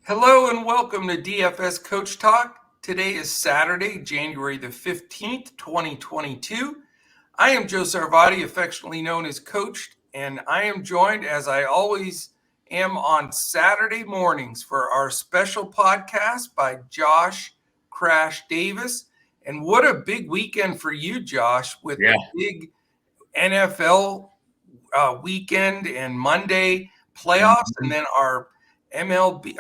Hello and welcome to DFS Coach Talk. Today is Saturday, January the 15th, 2022. I am Joe Sarvati, affectionately known as Coach, and I am joined, as I always am on Saturday mornings, for our special podcast by Josh Crash Davis. And what a big weekend for you, Josh, with the big NFL weekend and Monday playoffs, and then our MLB,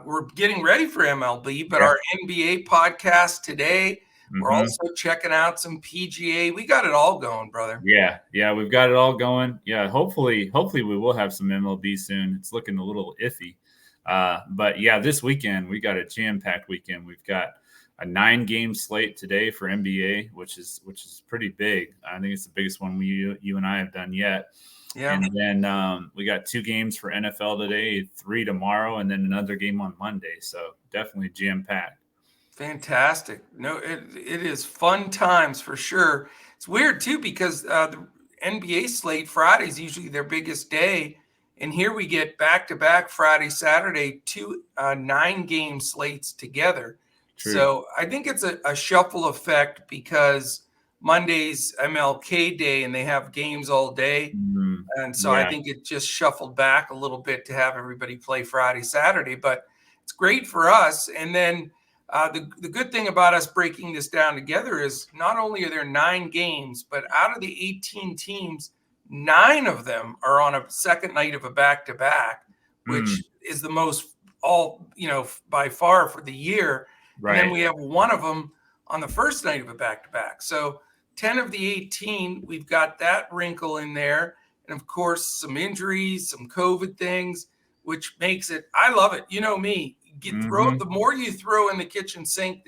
we're getting ready for MLB, but our NBA podcast today. We're also checking out some PGA. We got it all going, brother. Yeah, we've got it all going. Yeah, hopefully we will have some MLB soon. It's looking a little iffy. But yeah, this weekend we got a jam-packed weekend. We've got a 9-game slate today for NBA, which is pretty big. I think it's the biggest one you and I have done yet. Yeah. And then we got 2 games for NFL today, 3 tomorrow, and then another game on Monday. So definitely jam-packed. Fantastic. No, it is fun times for sure. It's weird too because the NBA slate Friday is usually their biggest day, and here we get back-to-back Friday, Saturday, 2 9-game slates together. True. So I think it's a shuffle effect because Monday's MLK Day and they have games all day. And so I think it just shuffled back a little bit to have everybody play Friday, Saturday, but it's great for us. And then the good thing about us breaking this down together is not only are there 9 games, but out of the 18 teams, 9 of them are on a second night of a back-to-back, which is the most by far for the year. Right. And then we have one of them on the first night of a back-to-back. So 10 of the 18, we've got that wrinkle in there. And of course, some injuries, some COVID things, which makes it, I love it. You know me, the more you throw in the kitchen sink,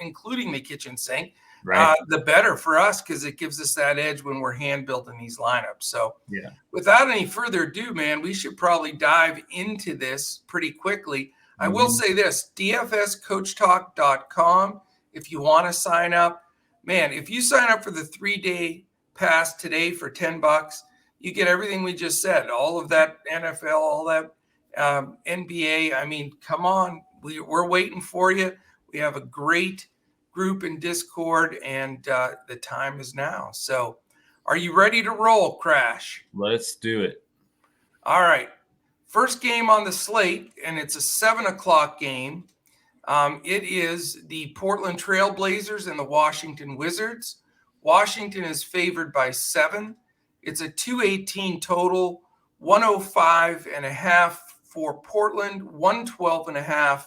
including the kitchen sink, the better for us, because it gives us that edge when we're hand building these lineups. So without any further ado, man, we should probably dive into this pretty quickly. I will say this, dfscoachtalk.com, if you want to sign up. Man, if you sign up for the 3-day pass today for $10, you get everything we just said, all of that NFL, all that NBA. I mean, come on, we're waiting for you. We have a great group in Discord, and the time is now. So are you ready to roll, Crash? Let's do it. All right. First game on the slate, and it's a 7:00 game. It is the Portland Trail Blazers and the Washington Wizards. Washington is favored by 7. It's a 218 total, 105.5 for Portland, 112.5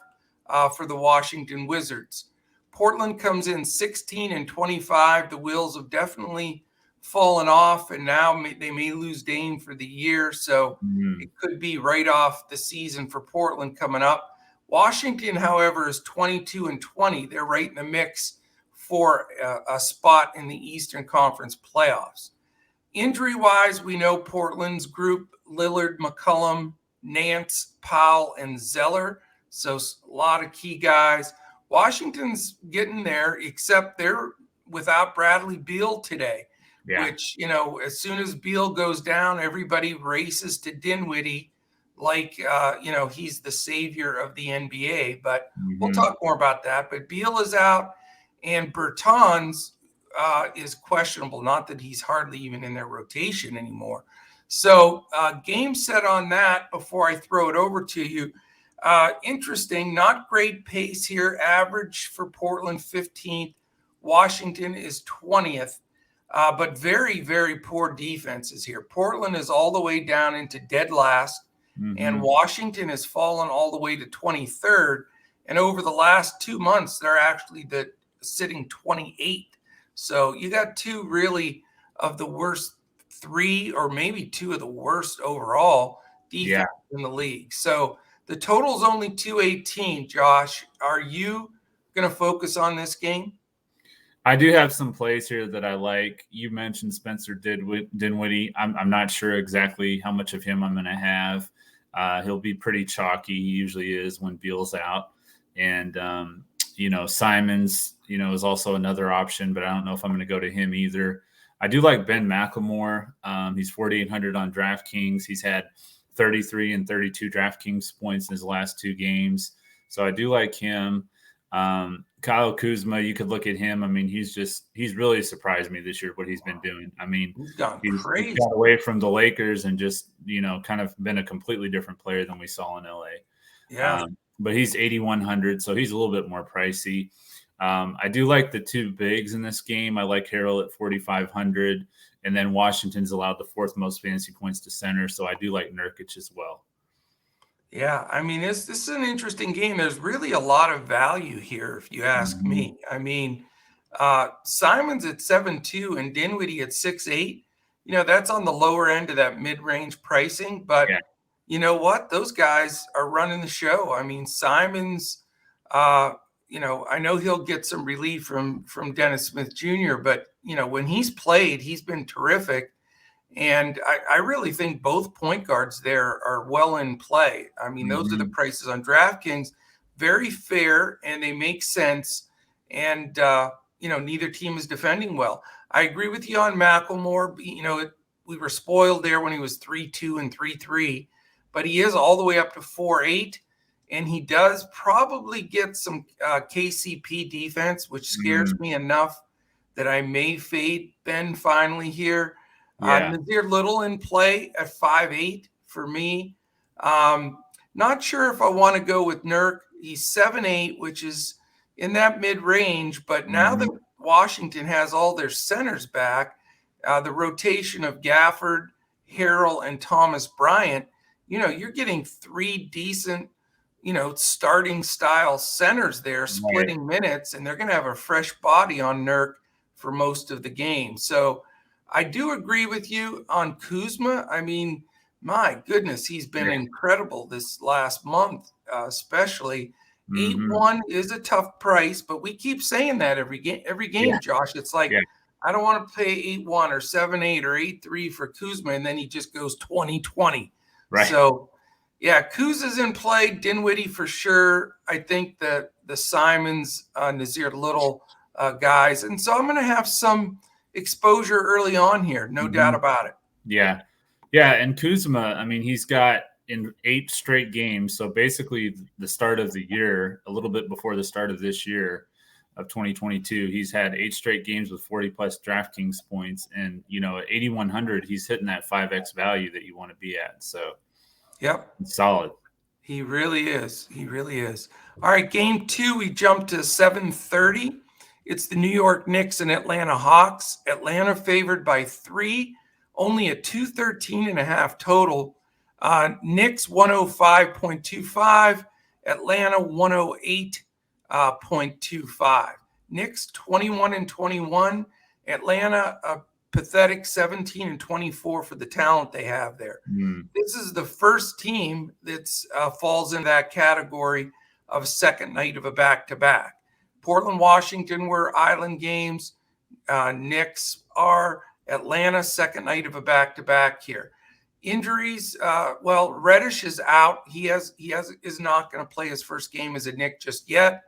for the Washington Wizards. Portland comes in 16-25. The wheels have definitely fallen off, and now they may lose Dame for the year. So it could be right off the season for Portland coming up. Washington, however, is 22-20. They're right in the mix for a spot in the Eastern Conference playoffs. Injury-wise, we know Portland's group, Lillard, McCollum, Nance, Powell, and Zeller. So a lot of key guys. Washington's getting there, except they're without Bradley Beal today, which, as soon as Beal goes down, everybody races to Dinwiddie like, he's the savior of the NBA. But we'll talk more about that. But Beal is out, and Bertans is questionable, not that he's hardly even in their rotation anymore. So game set on that before I throw it over to you. Interesting, not great pace here. Average for Portland 15th. Washington is 20th, but very, very poor defenses here. Portland is all the way down into dead last, and Washington has fallen all the way to 23rd. And over the last 2 months, they're actually sitting 28th. So you got 2 really of the worst 3, or maybe 2 of the worst overall defense in the league. So the total's only 218. Josh, are you going to focus on this game? I do have some plays here that I like. You mentioned Spencer Dinwiddie. I'm not sure exactly how much of him I'm going to have. He'll be pretty chalky. He usually is when Beal's out. And, Simons, is also another option, but I don't know if I'm going to go to him either. I do like Ben McLemore. He's 4,800 on DraftKings. He's had 33 and 32 DraftKings points in his last 2 games. So I do like him. Kyle Kuzma, you could look at him. I mean, he's really surprised me this year, what he's been doing. I mean, He's gone he's crazy. got away from the Lakers and just, kind of been a completely different player than we saw in LA. Yeah. But he's 8,100, so he's a little bit more pricey. I do like the 2 bigs in this game. I like Harrell at 4,500, and then Washington's allowed the 4th most fantasy points to center, so I do like Nurkic as well. Yeah, I mean, this is an interesting game. There's really a lot of value here, if you ask me. I mean, Simon's at 7.2 and Dinwiddie at 6.8. That's on the lower end of that mid-range pricing, but you know what? Those guys are running the show. I mean, Simon's, I know he'll get some relief from Dennis Smith Jr., but when he's played, he's been terrific. And I really think both point guards there are well in play. I mean, those are the prices on DraftKings. Very fair, and they make sense. And, neither team is defending well. I agree with you on McLemore. We were spoiled there when he was 3.2 and 3.3, but he is all the way up to 4.8. And he does probably get some KCP defense, which scares me enough that I may fade Ben finally here. Nazir Little in play at 5.8 for me. Not sure if I want to go with Nurk. He's 7.8, which is in that mid-range. But now that Washington has all their centers back, the rotation of Gafford, Harrell, and Thomas Bryant, you're getting 3 decent, starting style centers there, splitting minutes, and they're going to have a fresh body on Nurk for most of the game. So I do agree with you on Kuzma. I mean, my goodness, he's been incredible this last month, especially. 8.1 is a tough price, but we keep saying that every game, Josh. It's like, I don't want to pay 8.1 or 7.8 or 8.3 for Kuzma, and then he just goes 20-20. Right. So, Kuz in play, Dinwiddie for sure. I think that the Simons, Nazir Little guys. And so I'm going to have some exposure early on here, no doubt about it. Yeah. And Kuzma, I mean, he's got in 8 straight games. So basically the start of the year, a little bit before the start of this year of 2022, he's had 8 straight games with 40 plus DraftKings points. And, at 8,100, he's hitting that 5X value that you want to be at. So it's solid. He really is. He really is. All right. Game 2, we jumped to 7:30. It's the New York Knicks and Atlanta Hawks. Atlanta favored by 3, only a 213.5 total. Knicks 105.25, Atlanta 108.25. Knicks 21 and 21, Atlanta a pathetic 17 and 24 for the talent they have there. This is the first team that's falls in that category of a second night of a back-to-back. Portland, Washington were island games. Knicks are. Atlanta, second night of a back-to-back here. Injuries, Reddish is out. He is not going to play his first game as a Knick just yet.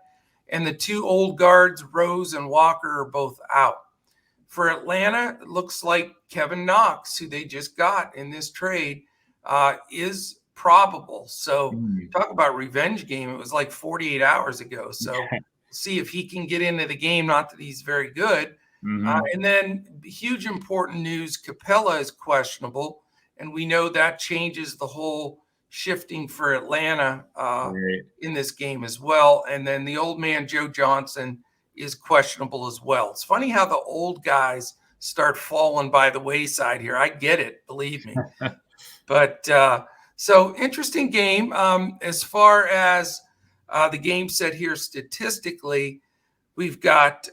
And the 2 old guards, Rose and Walker, are both out. For Atlanta, it looks like Kevin Knox, who they just got in this trade, is probable. So talk about revenge game. It was like 48 hours ago. So see if he can get into the game. Not that he's very good. And then huge important news, Capella is questionable. And we know that changes the whole shifting for Atlanta in this game as well. And then the old man, Joe Johnson, is questionable as well. It's funny how the old guys start falling by the wayside here. I get it, believe me. But so interesting game. As far as the game set here statistically, we've got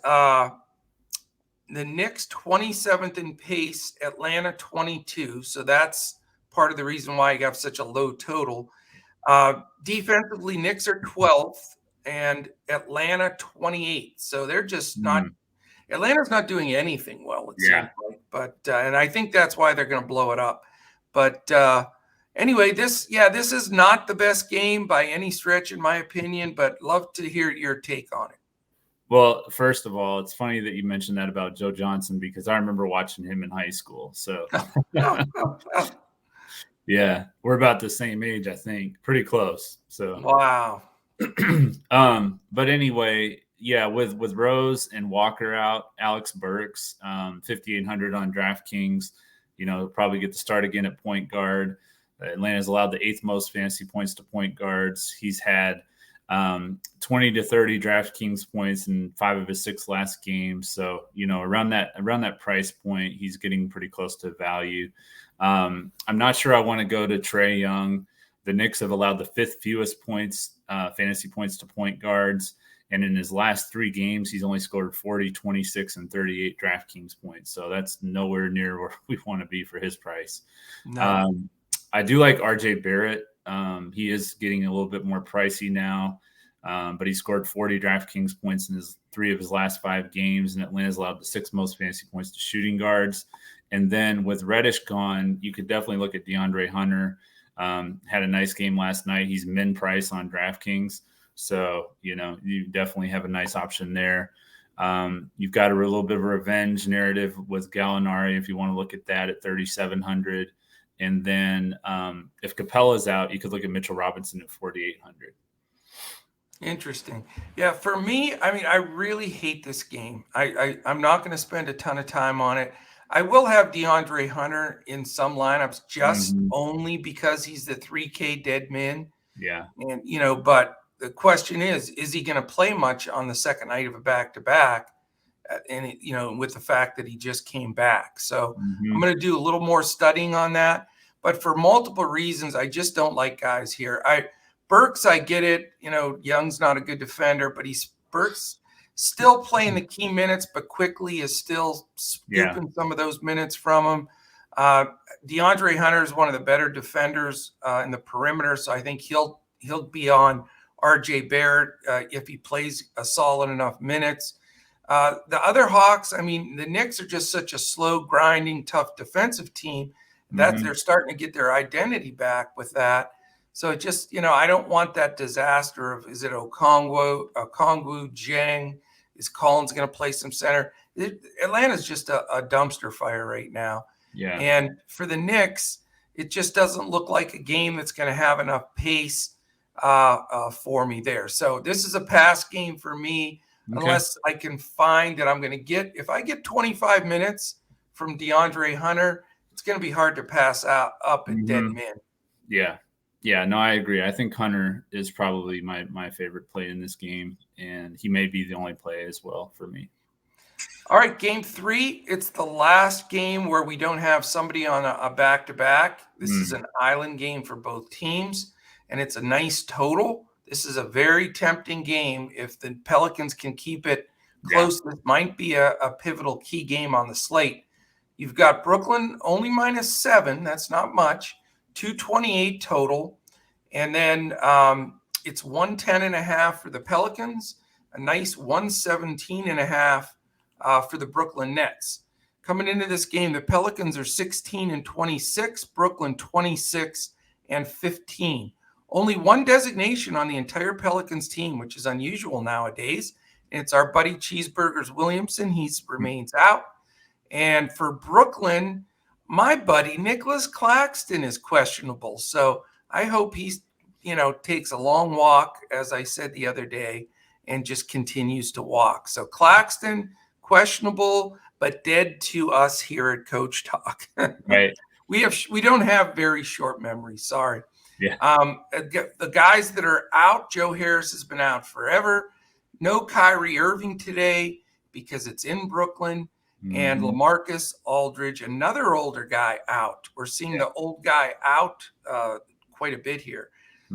the Knicks 27th in pace, Atlanta 22. So that's part of the reason why you have such a low total. Defensively, Knicks are 12th and Atlanta 28. So they're just not – Atlanta's not doing anything well, it seems like. But and I think that's why they're going to blow it up. But anyway, this is not the best game by any stretch in my opinion, but love to hear your take on it. Well, first of all, it's funny that you mentioned that about Joe Johnson because I remember watching him in high school. So Yeah, we're about the same age, I think. Pretty close. So Wow. But anyway, yeah, with Rose and Walker out, Alex Burks, 5,800 on DraftKings. Probably get the start again at point guard. Atlanta's allowed the 8th most fantasy points to point guards. He's had 20 to 30 DraftKings points in 5 of his 6 last games. So, around that price point, he's getting pretty close to value. I'm not sure I want to go to Trae Young. The Knicks have allowed the 5th fewest points, fantasy points to point guards. And in his last 3 games, he's only scored 40, 26, and 38 DraftKings points. So that's nowhere near where we want to be for his price. No. I do like RJ Barrett. He is getting a little bit more pricey now, but he scored 40 DraftKings points in 3 of his last 5 games, and Atlanta's allowed the 6th most fantasy points to shooting guards. And then with Reddish gone, you could definitely look at DeAndre Hunter. Had a nice game last night. He's min price on DraftKings. So, you definitely have a nice option there. You've got a little bit of a revenge narrative with Gallinari if you want to look at that at 3,700. And then if Capella's out, you could look at Mitchell Robinson at 4,800. Interesting. Yeah, for me, I really hate this game. I'm not going to spend a ton of time on it. I will have DeAndre Hunter in some lineups just only because he's the 3K dead min. Yeah. And, but the question is he going to play much on the second night of a back-to-back? And, with the fact that he just came back. So I'm going to do a little more studying on that. But for multiple reasons, I just don't like guys here. Burks, I get it. Young's not a good defender, but Burks still playing the key minutes, but quickly is still scooping some of those minutes from him. DeAndre Hunter is one of the better defenders in the perimeter, so I think he'll be on RJ Barrett if he plays a solid enough minutes. The other Hawks, the Knicks are just such a slow, grinding, tough defensive team that they're starting to get their identity back with that. So it just, I don't want that disaster of, is it Okongwu, Jeng? Is Collins going to play some center? Atlanta's just a dumpster fire right now. Yeah. And for the Knicks, it just doesn't look like a game that's going to have enough pace for me there. So this is a pass game for me, unless I can find that I'm going to get, if I get 25 minutes from DeAndre Hunter, it's going to be hard to pass up at dead min. Yeah. Yeah, no, I agree. I think Hunter is probably my favorite play in this game, and he may be the only play as well for me. All right, game 3. It's the last game where we don't have somebody on a back-to-back. This is an island game for both teams, and it's a nice total. This is a very tempting game. If the Pelicans can keep it close, this might be a pivotal key game on the slate. You've got Brooklyn only -7. That's not much. 228 total. And then it's 110.5 for the Pelicans, a nice 117.5 for the Brooklyn Nets. Coming into this game, the Pelicans are 16-26, Brooklyn 26-15. Only one designation on the entire Pelicans team, which is unusual nowadays. And it's our buddy Cheeseburgers Williamson. He remains out. And for Brooklyn, my buddy Nicholas Claxton is questionable. So I hope he's, takes a long walk, as I said the other day, and just continues to walk. So Claxton, questionable, but dead to us here at Coach Talk. Right. We don't have very short memories. Sorry. Yeah. The guys that are out, Joe Harris has been out forever. No Kyrie Irving today because it's in Brooklyn. And LaMarcus Aldridge, another older guy, out. We're seeing the old guy out quite a bit here.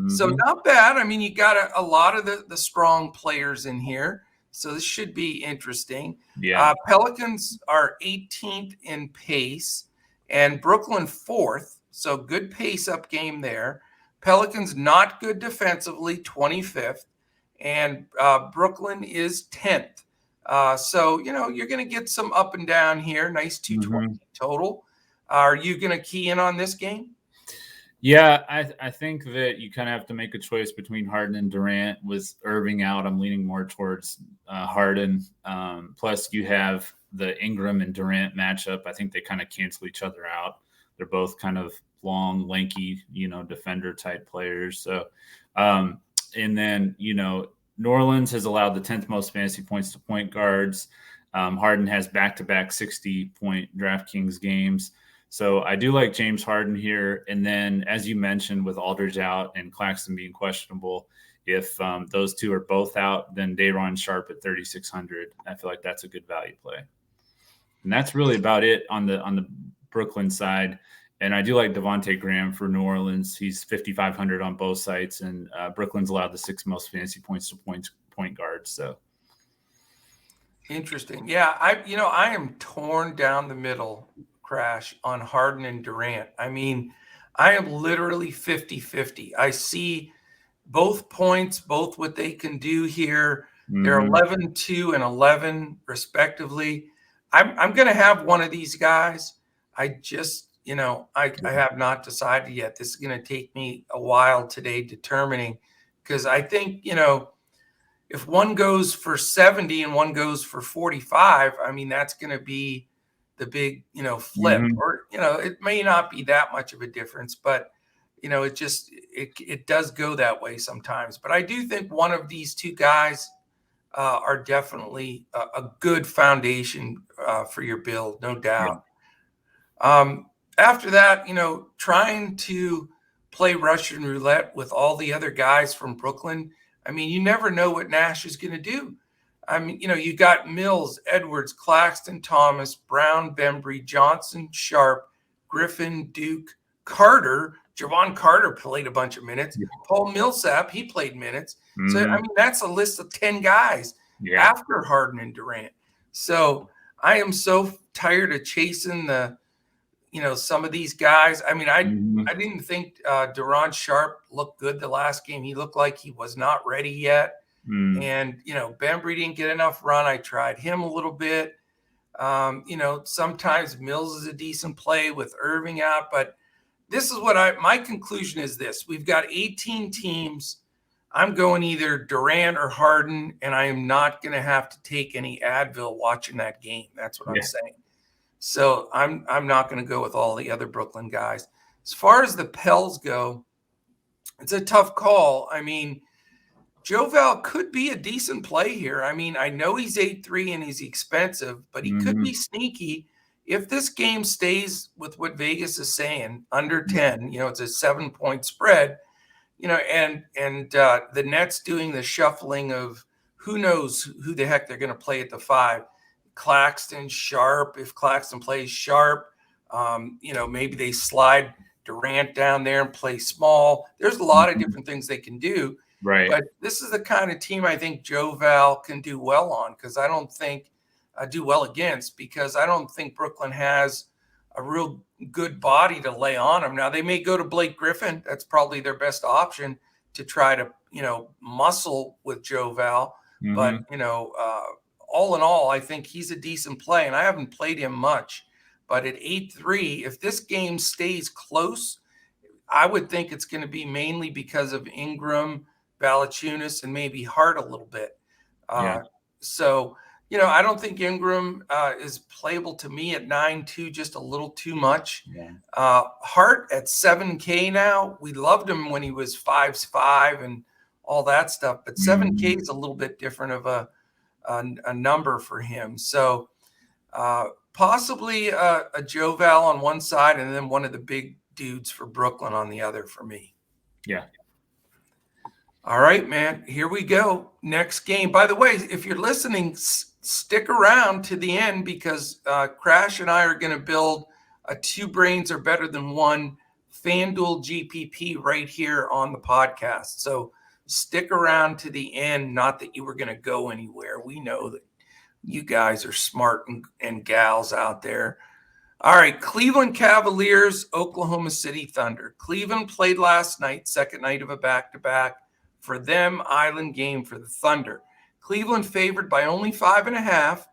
So not bad. You got a lot of the strong players in here. So this should be interesting. Yeah. Pelicans are 18th in pace and Brooklyn 4th. So good pace up game there. Pelicans not good defensively, 25th. And Brooklyn is 10th. So, you're going to get some up and down here. Nice 220 total. Are you going to key in on this game? Yeah, I think that you kind of have to make a choice between Harden and Durant. With Irving out, I'm leaning more towards Harden. Plus, you have the Ingram and Durant matchup. I think they kind of cancel each other out. They're both kind of long, lanky, defender type players. So, and then, New Orleans has allowed the 10th most fantasy points to point guards. Harden has back-to-back 60-point DraftKings games. So I do like James Harden here. And then, as you mentioned, with Aldridge out and Claxton being questionable, if those two are both out, then Day'Ron Sharpe at 3,600. I feel like that's a good value play. And that's really about it on the Brooklyn side. And I do like Devontae Graham for New Orleans. He's 5,500 on both sites, and Brooklyn's allowed the 6th most fantasy points to point guards. So interesting. Yeah, I am torn down the middle, Crash, on Harden and Durant. I mean, I am literally 50-50. I see both points, both what they can do here. They're 11-2 and 11 respectively. I'm going to have one of these guys. I just, I have not decided yet. This is going to take me a while today determining, because I think, if one goes for 70 and one goes for 45, I mean, that's going to be the big, flip. Or, it may not be that much of a difference, but, it does go that way sometimes. But I do think one of these two guys are definitely a good foundation for your build, no doubt. Yeah. After that, trying to play Russian roulette with all the other guys from Brooklyn. I mean, you never know what Nash is going to do. I mean, you got Mills, Edwards, Claxton, Thomas, Brown, Bembry, Johnson, Sharp, Griffin, Duke, Carter. Javon Carter played a bunch of minutes. Yeah. Paul Millsap, he played minutes. So, I mean, that's a list of 10 guys after Harden and Durant. So I am so tired of chasing some of these guys. I mean, I didn't think Day'Ron Sharpe looked good the last game. He looked like he was not ready yet. And, Bembry didn't get enough run. I tried him a little bit. Sometimes Mills is a decent play with Irving out, but this is what my conclusion is this. We've got 18 teams. I'm going either Durant or Harden, and I am not going to have to take any Advil watching that game. That's what I'm saying. So I'm not going to go with all the other Brooklyn guys. As far as the Pels go, it's a tough call. I mean, JoVal could be a decent play here. I mean, I know he's 8-3 and he's expensive, but he could be sneaky. If this game stays with what Vegas is saying, under 10, it's a 7-point spread, and the Nets doing the shuffling of who knows who the heck they're going to play at the 5. Claxton, Sharpe. If Claxton plays Sharpe, maybe they slide Durant down there and play small. There's a lot of different things they can do. Right. But this is the kind of team I think JoVal can do well on, because I don't think do well against, because I don't think Brooklyn has a real good body to lay on them. Now, they may go to Blake Griffin. That's probably their best option to try to, muscle with JoVal. But, all in all, I think he's a decent play, and I haven't played him much. But at 8-3, if this game stays close, I would think it's going to be mainly because of Ingram, Valanciunas, and maybe Hart a little bit. So, I don't think Ingram is playable to me at 9-2, just a little too much. Hart at 7K now. We loved him when he was 5'5" and all that stuff, but 7K is a little bit different of a number for him. So possibly a JoVal on one side and then one of the big dudes for Brooklyn on the other for me. Yeah. All right, man, here we go. Next game. By the way, if you're listening, stick around to the end, because Crash and I are going to build a 2 brains are better than one FanDuel GPP right here on the podcast. So stick around to the end. Not that you were going to go anywhere. We know that you guys are smart and gals out there. All right, Cleveland Cavaliers, Oklahoma City Thunder. Cleveland played last night, second night of a back-to-back. For them, island game for the Thunder. Cleveland favored by only 5.5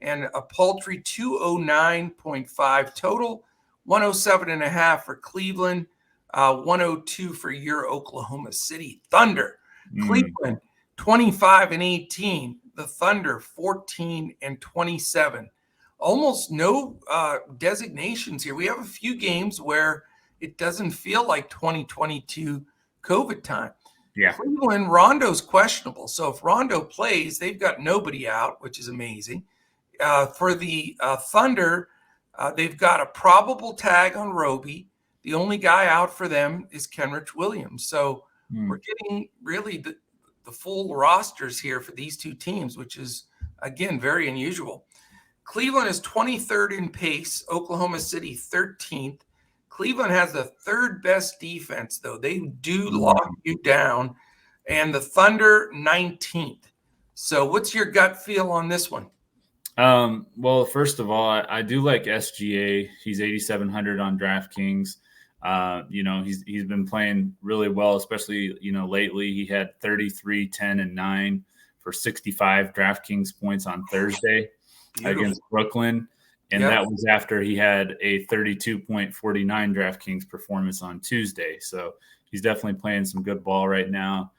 and a paltry 209.5 total, 107.5 for Cleveland, 102 for your Oklahoma City Thunder. Cleveland 25-18, the Thunder 14-27. Almost no designations here. We have a few games where it doesn't feel like 2022 COVID time. Yeah. Cleveland, Rondo's questionable. So if Rondo plays, they've got nobody out, which is amazing. For the Thunder, they've got a probable tag on Roby. The only guy out for them is Kenrich Williams. So we're getting really the full rosters here for these two teams, which is, again, very unusual. Cleveland is 23rd in pace. Oklahoma City 13th. Cleveland has the third best defense, though. They do lock you down. And the Thunder 19th. So what's your gut feel on this one? Well, first of all, I do like SGA. He's 8,700 on DraftKings. He's been playing really well, especially, lately. He had 33, 10, and 9 for 65 DraftKings points on Thursday against Brooklyn. And that was after he had a 32.49 DraftKings performance on Tuesday. So he's definitely playing some good ball right now.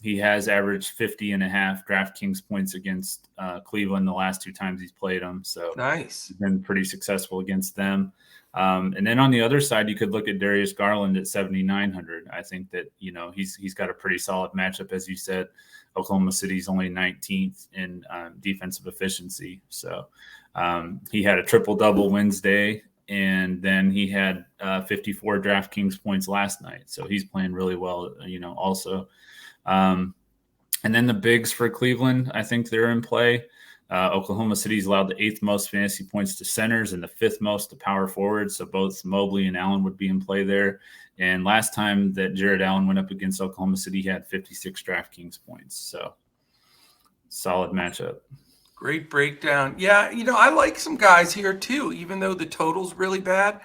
He has averaged 50.5 DraftKings points against Cleveland the last 2 times he's played them. So nice. He's been pretty successful against them. And then on the other side, you could look at Darius Garland at 7,900. I think that, he's got a pretty solid matchup. As you said, Oklahoma City's only 19th in defensive efficiency. So he had a triple-double Wednesday, and then he had 54 DraftKings points last night. So he's playing really well, also. And then the bigs for Cleveland, I think they're in play. Oklahoma City's allowed the 8th most fantasy points to centers and the 5th most to power forwards. So both Mobley and Allen would be in play there. And last time that Jared Allen went up against Oklahoma City, he had 56 DraftKings points. So solid matchup. Great breakdown. Yeah, I like some guys here too, even though the total's really bad.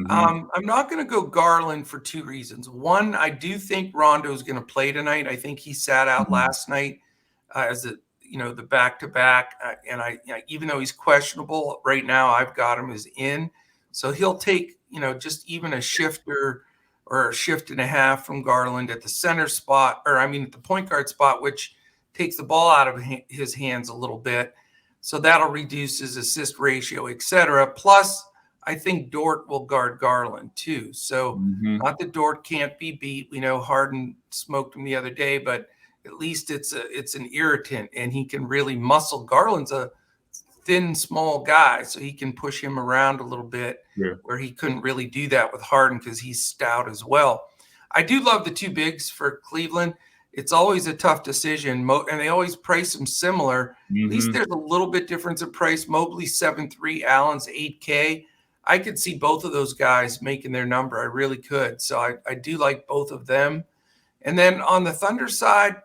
I'm not going to go Garland for 2 reasons. One, I do think Rondo's going to play tonight. I think he sat out last night as the back-to-back. And even though he's questionable right now, I've got him as in. So he'll take, just even a shifter or a shift and a half from Garland at the center spot, at the point guard spot, which takes the ball out of his hands a little bit. So that'll reduce his assist ratio, et cetera. Plus, I think Dort will guard Garland too. So not that Dort can't be beat. We know Harden smoked him the other day, but at least it's an irritant, and he can really muscle. Garland's a thin, small guy, so he can push him around a little bit where he couldn't really do that with Harden because he's stout as well. I do love the 2 bigs for Cleveland. It's always a tough decision, and they always price them similar. At least there's a little bit difference in price. Mobley's 7.3, Allen's 8K. I could see both of those guys making their number. I really could. So I do like both of them. And then on the Thunder side,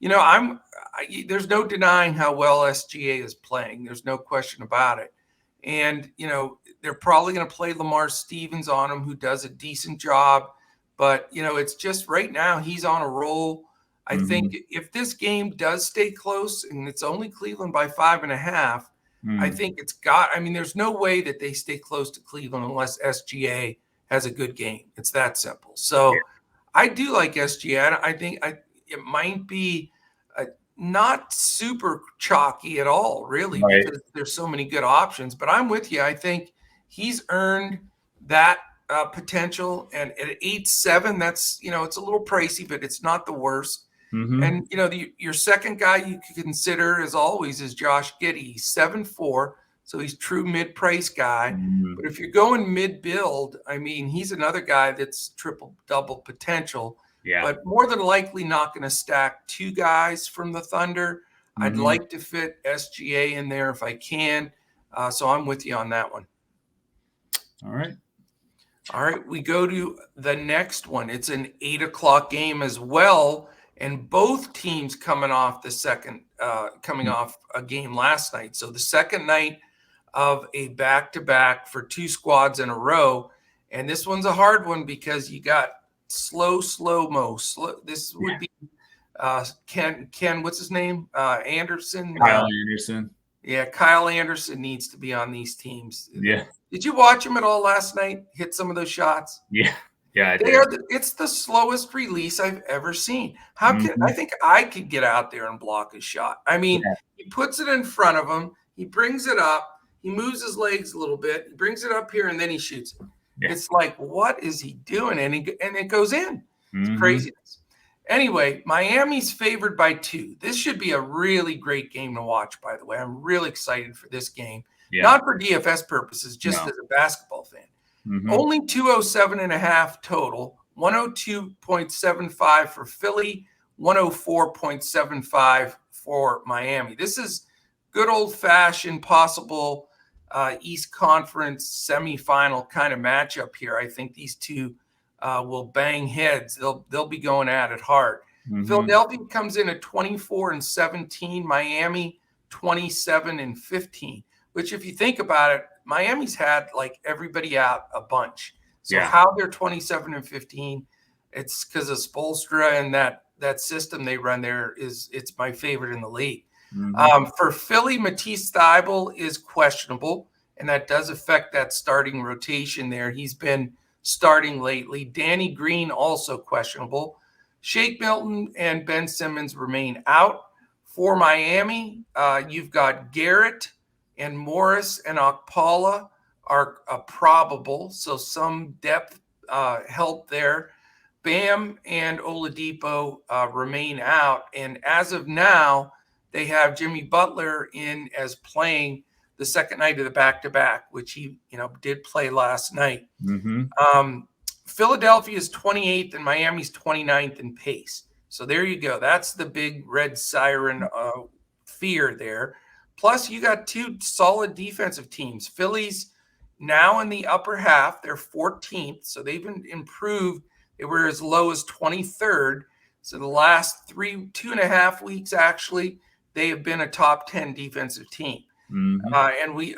there's no denying how well SGA is playing. There's no question about it. And, they're probably going to play Lamar Stevens on him, who does a decent job. But, it's just right now he's on a roll. I think if this game does stay close and it's only Cleveland by 5.5, I think there's no way that they stay close to Cleveland unless SGA has a good game. It's that simple. So I do like SGA. I think it might be not super chalky at all, really, because there's so many good options. But I'm with you. I think he's earned that potential. And at 8.7, that's, it's a little pricey, but it's not the worst. And, your second guy you could consider, as always, is Josh Getty. He's 7.4, so he's true mid-price guy. But if you're going mid-build, he's another guy that's triple-double potential. But more than likely not going to stack 2 guys from the Thunder. I'd like to fit SGA in there if I can. So I'm with you on that one. All right. We go to the next one. It's an 8 o'clock game as well. And both teams coming off a game last night. So the second night of a back-to-back for 2 squads in a row. And this one's a hard one because you got slow-mo. This would be Ken, what's his name? Anderson? Kyle Anderson. Yeah, Kyle Anderson needs to be on these teams. Yeah. Did you watch him at all last night? Hit some of those shots? Yeah. Yeah, I did. It's the slowest release I've ever seen. I think I could get out there and block a shot. He puts it in front of him. He brings it up. He moves his legs a little bit. He brings it up here, and then he shoots it. It's like, what is he doing? And it goes in. It's craziness. Anyway, Miami's favored by 2. This should be a really great game to watch, by the way. I'm really excited for this game. Not for DFS purposes, just as a basketball fan. Only 207.5 total, 102.75 for Philly, 104.75 for Miami. This is good old-fashioned possible East Conference semifinal kind of matchup here. I think these two will bang heads. They'll be going at it hard. Philadelphia comes in at 24-17, Miami 27-15, which if you think about it, Miami's had like everybody out a bunch. So how they're 27-15, it's because of Spoelstra and that system they run there it's my favorite in the league. For Philly, Matisse Thybulle is questionable, and that does affect that starting rotation there. He's been starting lately. Danny Green also questionable. Shake Milton and Ben Simmons remain out. For Miami, you've got Garrett and Morris and Okpala are probable, so some depth help there. Bam and Oladipo remain out, and as of now, they have Jimmy Butler in as playing the second night of the back-to-back, which he did play last night. Philadelphia is 28th and Miami's 29th in pace. So there you go. That's the big red siren fear there. Plus, you got 2 solid defensive teams. Philly's now in the upper half. They're 14th, so they've improved. They were as low as 23rd. So the last 2.5 weeks, actually, they have been a top 10 defensive team. And we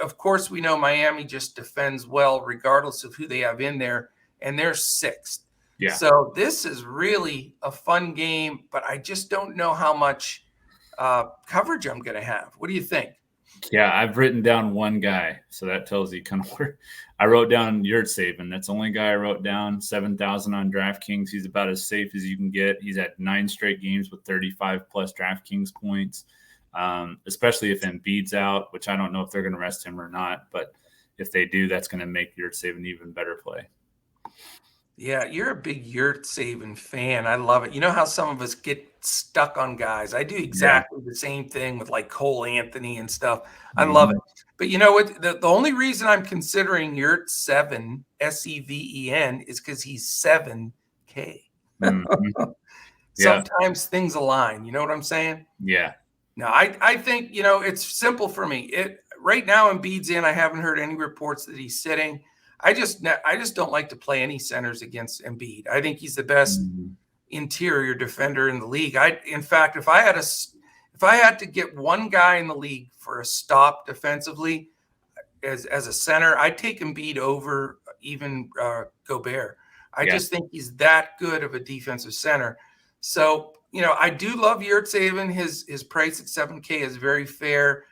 know Miami just defends well, regardless of who they have in there, and they're 6th. So this is really a fun game, but I just don't know how much coverage I'm going to have. What do you think? Yeah, I've written down one guy, so that tells you kind of where I wrote down Yurtseven. That's the only guy I wrote down. 7,000 on DraftKings. He's about as safe as you can get. He's had 9 straight games with 35 plus DraftKings points, especially if Embiid's out, which I don't know if they're going to rest him or not. But if they do, that's going to make Yurtseven an even better play. Yeah, you're a big Yurtseven fan. I love it. You know how some of us get stuck on guys? I do exactly the same thing with like Cole Anthony and stuff. I love it. But you know what? The only reason I'm considering Yurtseven, Seven, is because he's 7K. Sometimes things align. You know what I'm saying? Yeah. No, I think, it's simple for me. Right now Embiid's in. I haven't heard any reports that he's sitting. I just don't like to play any centers against Embiid. I think he's the best interior defender in the league. In fact, if I had to get one guy in the league for a stop defensively as a center, I'd take Embiid over even Gobert. I just think he's that good of a defensive center. So, I do love Yurtseven. His price at 7K is very fair.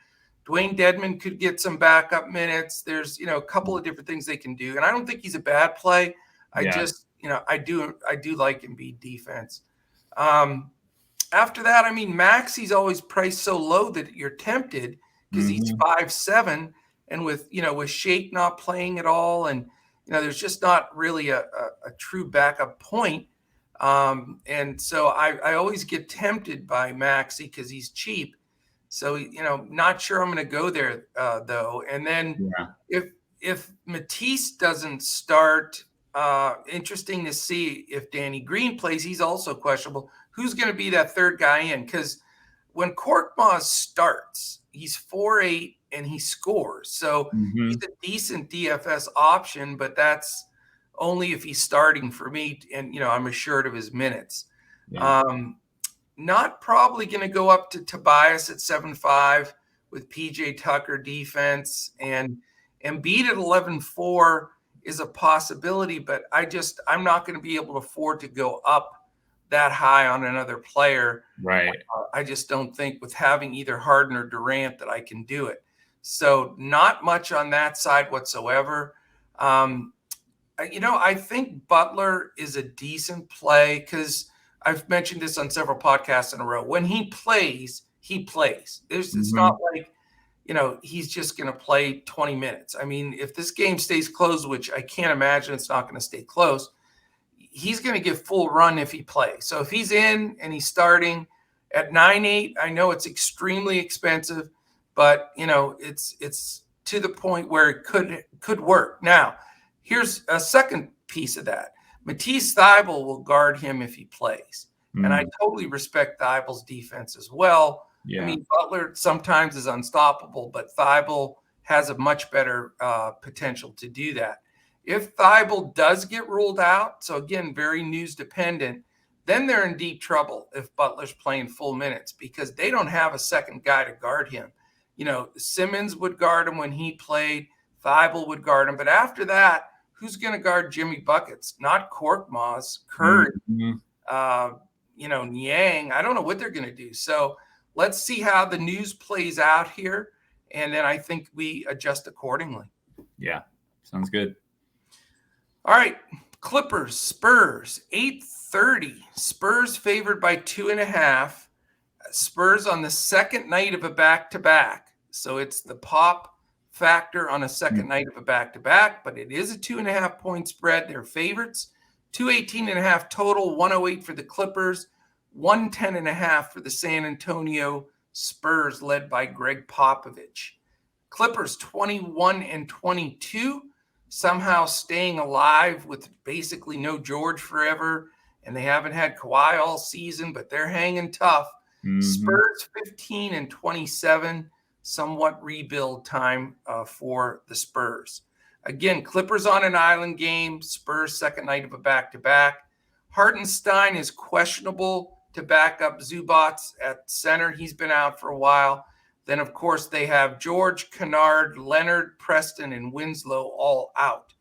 Dwayne Dedmon could get some backup minutes. There's, a couple of different things they can do. And I don't think he's a bad play. I do like Embiid defense. After that, Maxi's always priced so low that you're tempted because he's 5'7", and with Shake not playing at all, and there's just not really a true backup point. And so I always get tempted by Maxi because he's cheap. So, not sure I'm going to go there, though. And then if Matisse doesn't start, interesting to see if Danny Green plays. He's also questionable. Who's going to be that third guy in? Because when Korkmaz starts, he's 4'8", and he scores. So he's a decent DFS option, but that's only if he's starting for me. And, I'm assured of his minutes. Not probably going to go up to Tobias at 7.5 with PJ Tucker defense, and Embiid at 11.4 is a possibility, but I'm not going to be able to afford to go up that high on another player. Right. I just don't think with having either Harden or Durant that I can do it. So not much on that side whatsoever. I think Butler is a decent play because I've mentioned this on several podcasts in a row. When he plays, he plays. It's not like, he's just going to play 20 minutes. I mean, if this game stays close, which I can't imagine it's not going to stay close, he's going to get full run if he plays. So if he's in and he's starting at 9.8, I know it's extremely expensive, but it's to the point where it could work. Now, here's a second piece of that. Matisse Thybulle will guard him if he plays. And I totally respect Thybulle's defense as well. Yeah. I mean, Butler sometimes is unstoppable, but Thybulle has a much better potential to do that. If Thybulle does get ruled out, so again, very news dependent, then they're in deep trouble if Butler's playing full minutes because they don't have a second guy to guard him. Simmons would guard him when he played. Thybulle would guard him. But after that, who's going to guard Jimmy Buckets? Not Korkmaz, Curry, Niang. I don't know what they're going to do. So let's see how the news plays out here. And then I think we adjust accordingly. Yeah, sounds good. All right, Clippers, Spurs, 8:30. Spurs favored by 2.5. Spurs on the second night of a back-to-back. So it's the pop factor on a second night of a back-to-back, but it is a 2.5-point spread. They're favorites. 218.5 total, 108 for the Clippers, 110.5 for the San Antonio Spurs led by Greg Popovich. Clippers 21-22. Somehow staying alive with basically no George forever, and they haven't had Kawhi all season, but they're hanging tough. Spurs 15-27, somewhat rebuild time for the Spurs. Again, Clippers on an island game, Spurs second night of a back-to-back. Hartenstein is questionable to back up Zubac at center. He's been out for a while. Then, of course, they have George, Kennard, Leonard, Preston, and Winslow all out.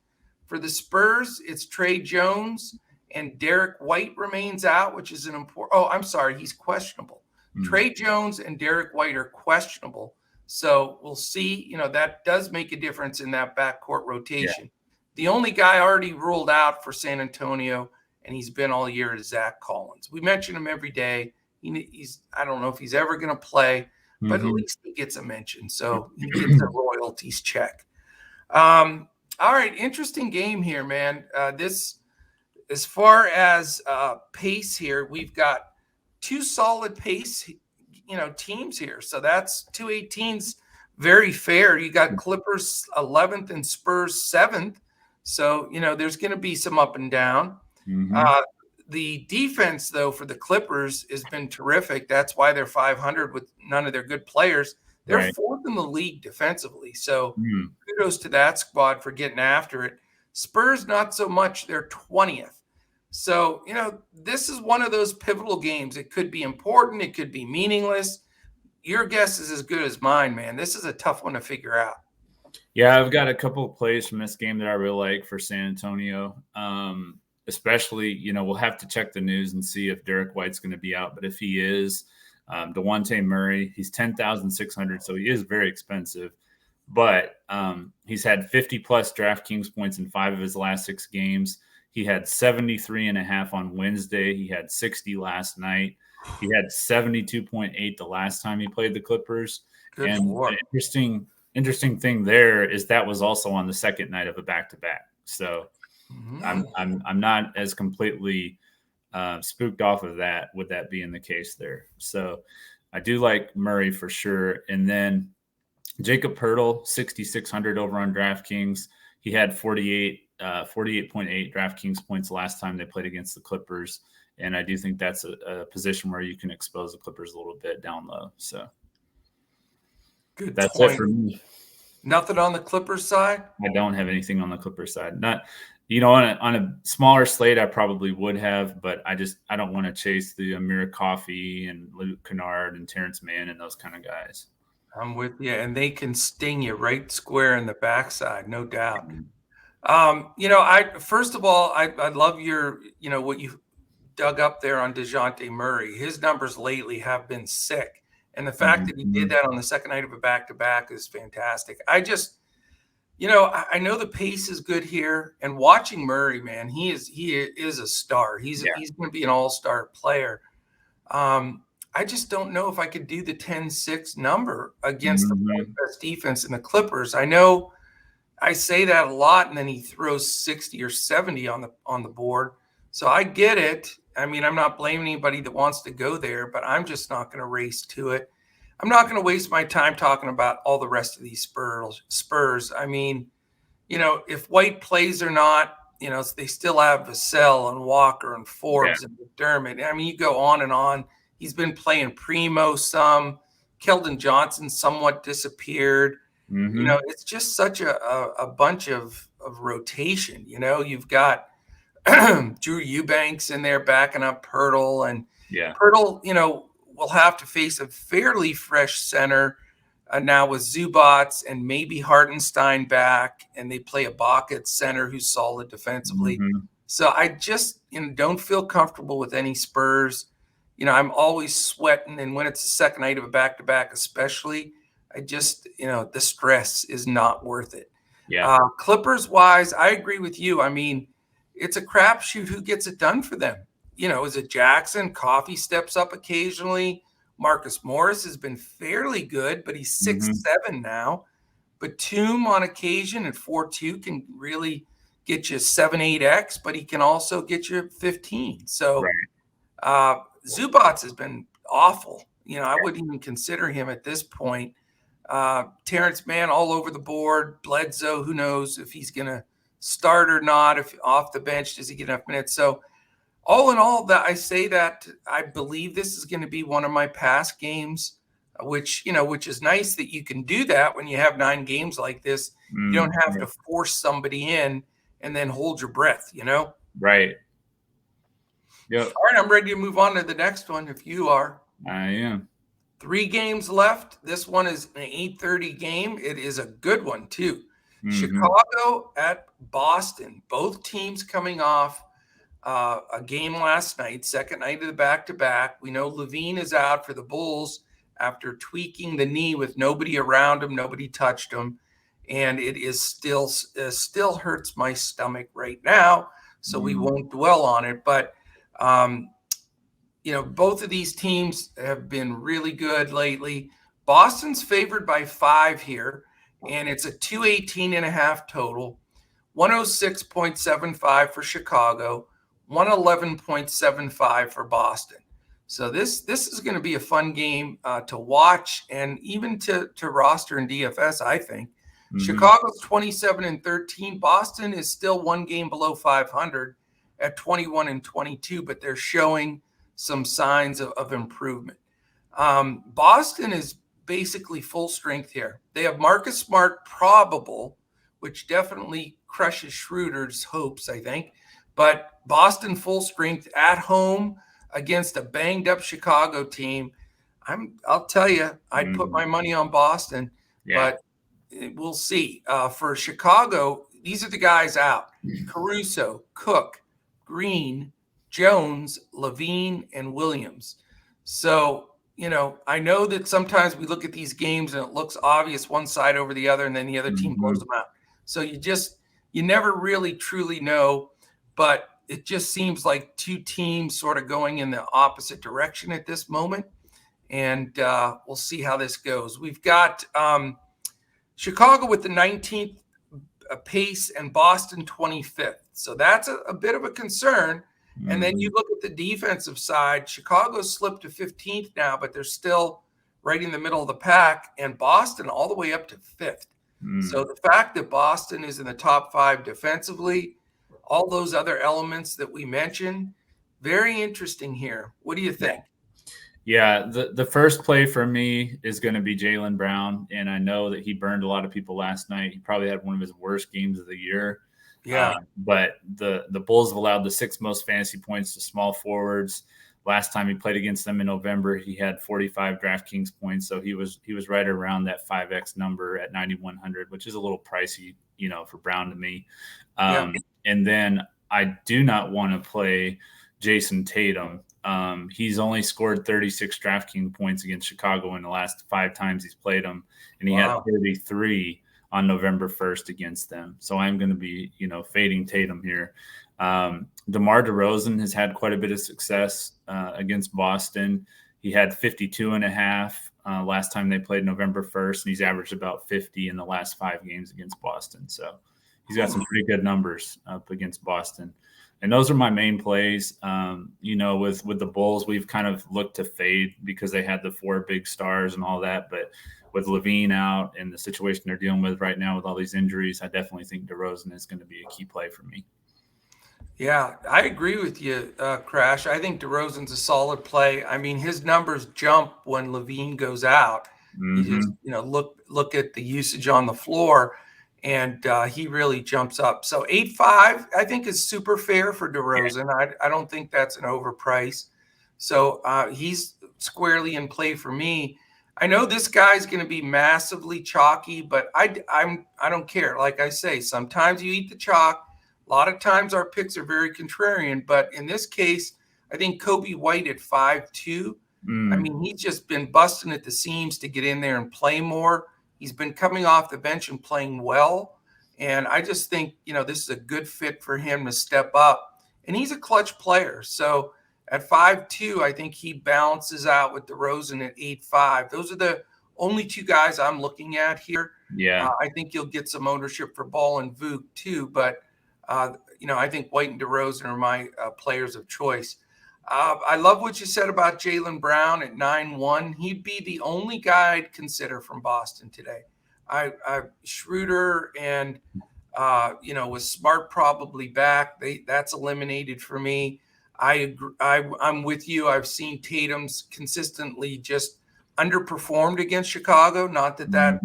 For the Spurs, it's Trey Jones and Derek White remains out, which is an important – oh, I'm sorry, he's questionable. Trey Jones and Derek White are questionable. So we'll see. That does make a difference in that backcourt rotation. Yeah. The only guy already ruled out for San Antonio, and he's been all year, is Zach Collins. We mention him every day. I don't know if he's ever going to play, but at least he gets a mention. So he gets a royalties check. All right, interesting game here, man. This, as far as pace here, we've got two solid pace, teams here. So that's 218's very fair. You got Clippers 11th and Spurs 7th. So, there's going to be some up and down. The defense, though, for the Clippers has been terrific. That's why they're 500 with none of their good players. They're fourth in the league defensively. So kudos to that squad for getting after it. Spurs, not so much. They're 20th. So, this is one of those pivotal games. It could be important. It could be meaningless. Your guess is as good as mine, man. This is a tough one to figure out. Yeah, I've got a couple of plays from this game that I really like for San Antonio. Especially, we'll have to check the news and see if Derek White's going to be out. But if he is, DeJounte Murray, he's 10,600, so he is very expensive. But he's had 50-plus DraftKings points in 5 of his last 6 games. He had 73.5 on Wednesday. He had 60 last night. He had 72.8 the last time he played the Clippers. Good and Lord. The interesting thing there is that was also on the second night of a back-to-back. So I'm not as completely spooked off of that, with that being the case there. So I do like Murray for sure. And then Jacob Poeltl, 6,600 over on DraftKings. He had 48.8 DraftKings points last time they played against the Clippers. And I do think that's a position where you can expose the Clippers a little bit down low. So good. That's point. It for me. Nothing on the Clippers side? I don't have anything on the Clippers side. Not, on a smaller slate, I probably would have, but I don't want to chase the Amir Coffey and Luke Kennard and Terrence Mann and those kind of guys. I'm with you, and they can sting you right square in the backside, no doubt. First of all, I love your, what you dug up there on DeJounte Murray. His numbers lately have been sick. And the fact that he did that on the second night of a back-to-back is fantastic. I just, I know the pace is good here. And watching Murray, man, he is a star. He's going to be an all-star player. I just don't know if I could do the 10-6 number against the Mhm. best defense in the Clippers. I know I say that a lot, and then he throws 60 or 70 on the board. So I get it. I mean, I'm not blaming anybody that wants to go there, but I'm just not going to race to it. I'm not going to waste my time talking about all the rest of these Spurs. I mean, if White plays or not, they still have Vassell and Walker and Forbes and McDermott. I mean, you go on and on. He's been playing primo some. Keldon Johnson somewhat disappeared. Mhm. It's just such a bunch of rotation. You've got Drew Eubanks in there backing up Pirtle, and Yeah. Pirtle, will have to face a fairly fresh center now with Zubats and maybe Hartenstein back, and they play a Ibaka at center who's solid defensively. Mhm. So I just don't feel comfortable with any Spurs. I'm always sweating, and when it's the second night of a back-to-back especially, I just, the stress is not worth it. Yeah. Clippers-wise, I agree with you. I mean, it's a crapshoot who gets it done for them. Is it Jackson? Coffee steps up occasionally. Marcus Morris has been fairly good, but he's 6'7" now. Batum on occasion at 4.2 can really get you 7-8x, but he can also get you 15. So Zubats has been awful. I wouldn't even consider him at this point. Terrence Mann all over the board. Bledsoe, who knows if he's going to start or not. If off the bench, does he get enough minutes? So all in all, that I say that I believe this is going to be one of my past games, which is nice that you can do that when you have 9 games like this. You don't have to force somebody in and then hold your breath, Right. Yep. All right, I'm ready to move on to the next one if you are. I am. 3 games left. This one is an 8:30 game. It is a good one, too. Chicago at Boston. Both teams coming off a game last night, second night of the back-to-back. We know Levine is out for the Bulls after tweaking the knee with nobody around him, nobody touched him, and it is still hurts my stomach right now, so we won't dwell on it. But both of these teams have been really good lately. Boston's favored by 5 here, and it's a 218.5 total, 106.75 for Chicago, 111.75 for Boston. So this is going to be a fun game to watch and even to roster in DFS, I think. Chicago's 27-13. Boston is still 1 game below 500 at 21-22, but they're showing some signs of improvement. Boston is basically full strength here. They have Marcus Smart probable, which definitely crushes Schroeder's hopes, I think. But Boston full strength at home against a banged up Chicago team. I'll tell you, I'd put my money on Boston, but we'll see. For Chicago, these are the guys out: Caruso, Cook, Green, Jones, Levine, and Williams. So, I know that sometimes we look at these games and it looks obvious one side over the other, and then the other team blows them out. So you never really truly know, but it just seems like 2 teams sort of going in the opposite direction at this moment. And we'll see how this goes. We've got Chicago with the 19th pace and Boston 25th. So that's a bit of a concern. And then you look at the defensive side. Chicago slipped to 15th now, but they're still right in the middle of the pack, and Boston all the way up to 5th. So the fact that Boston is in the top 5 defensively, all those other elements that we mentioned, very interesting here. What do you think? Yeah, the first play for me is going to be Jalen Brown, and I know that he burned a lot of people last night. He probably had one of his worst games of the year. Yeah. But the Bulls have allowed the 6th most fantasy points to small forwards. Last time he played against them in November, he had 45 DraftKings points, so he was right around that 5x number at 9,100, which is a little pricey, for Brown to me. And then I do not want to play Jason Tatum. He's only scored 36 DraftKings points against Chicago in the last 5 times he's played them, and he had 33 on November 1st against them. So I'm going to be, fading Tatum here. DeMar DeRozan has had quite a bit of success against Boston. He had 52.5 last time they played November 1st, and he's averaged about 50 in the last 5 games against Boston. So he's got some pretty good numbers up against Boston. And those are my main plays. With the Bulls, we've kind of looked to fade because they had the 4 big stars and all that. But with Levine out and the situation they're dealing with right now with all these injuries, I definitely think DeRozan is going to be a key play for me. Yeah, I agree with you, Crash. I think DeRozan's a solid play. I mean, his numbers jump when Levine goes out. You just, look at the usage on the floor, and he really jumps up. So 8.5, I think, is super fair for DeRozan. I don't think that's an overprice. So he's squarely in play for me. I know this guy's going to be massively chalky, but I don't care. Like I say, sometimes you eat the chalk. A lot of times our picks are very contrarian, but in this case, I think Kobe White at 5.2. I mean, he's just been busting at the seams to get in there and play more. He's been coming off the bench and playing well. And I just think, this is a good fit for him to step up. And he's a clutch player. So at 5.2, I think he balances out with DeRozan at 8.5. Those are the only 2 guys I'm looking at here. Yeah. I think you'll get some ownership for Ball and Vuk too. But, I think White and DeRozan are my players of choice. I love what you said about Jalen Brown at 9.1. He'd be the only guy I'd consider from Boston today. Schroeder and, with Smart probably back, that's eliminated for me. I'm with you. I've seen Tatum's consistently just underperformed against Chicago. Not that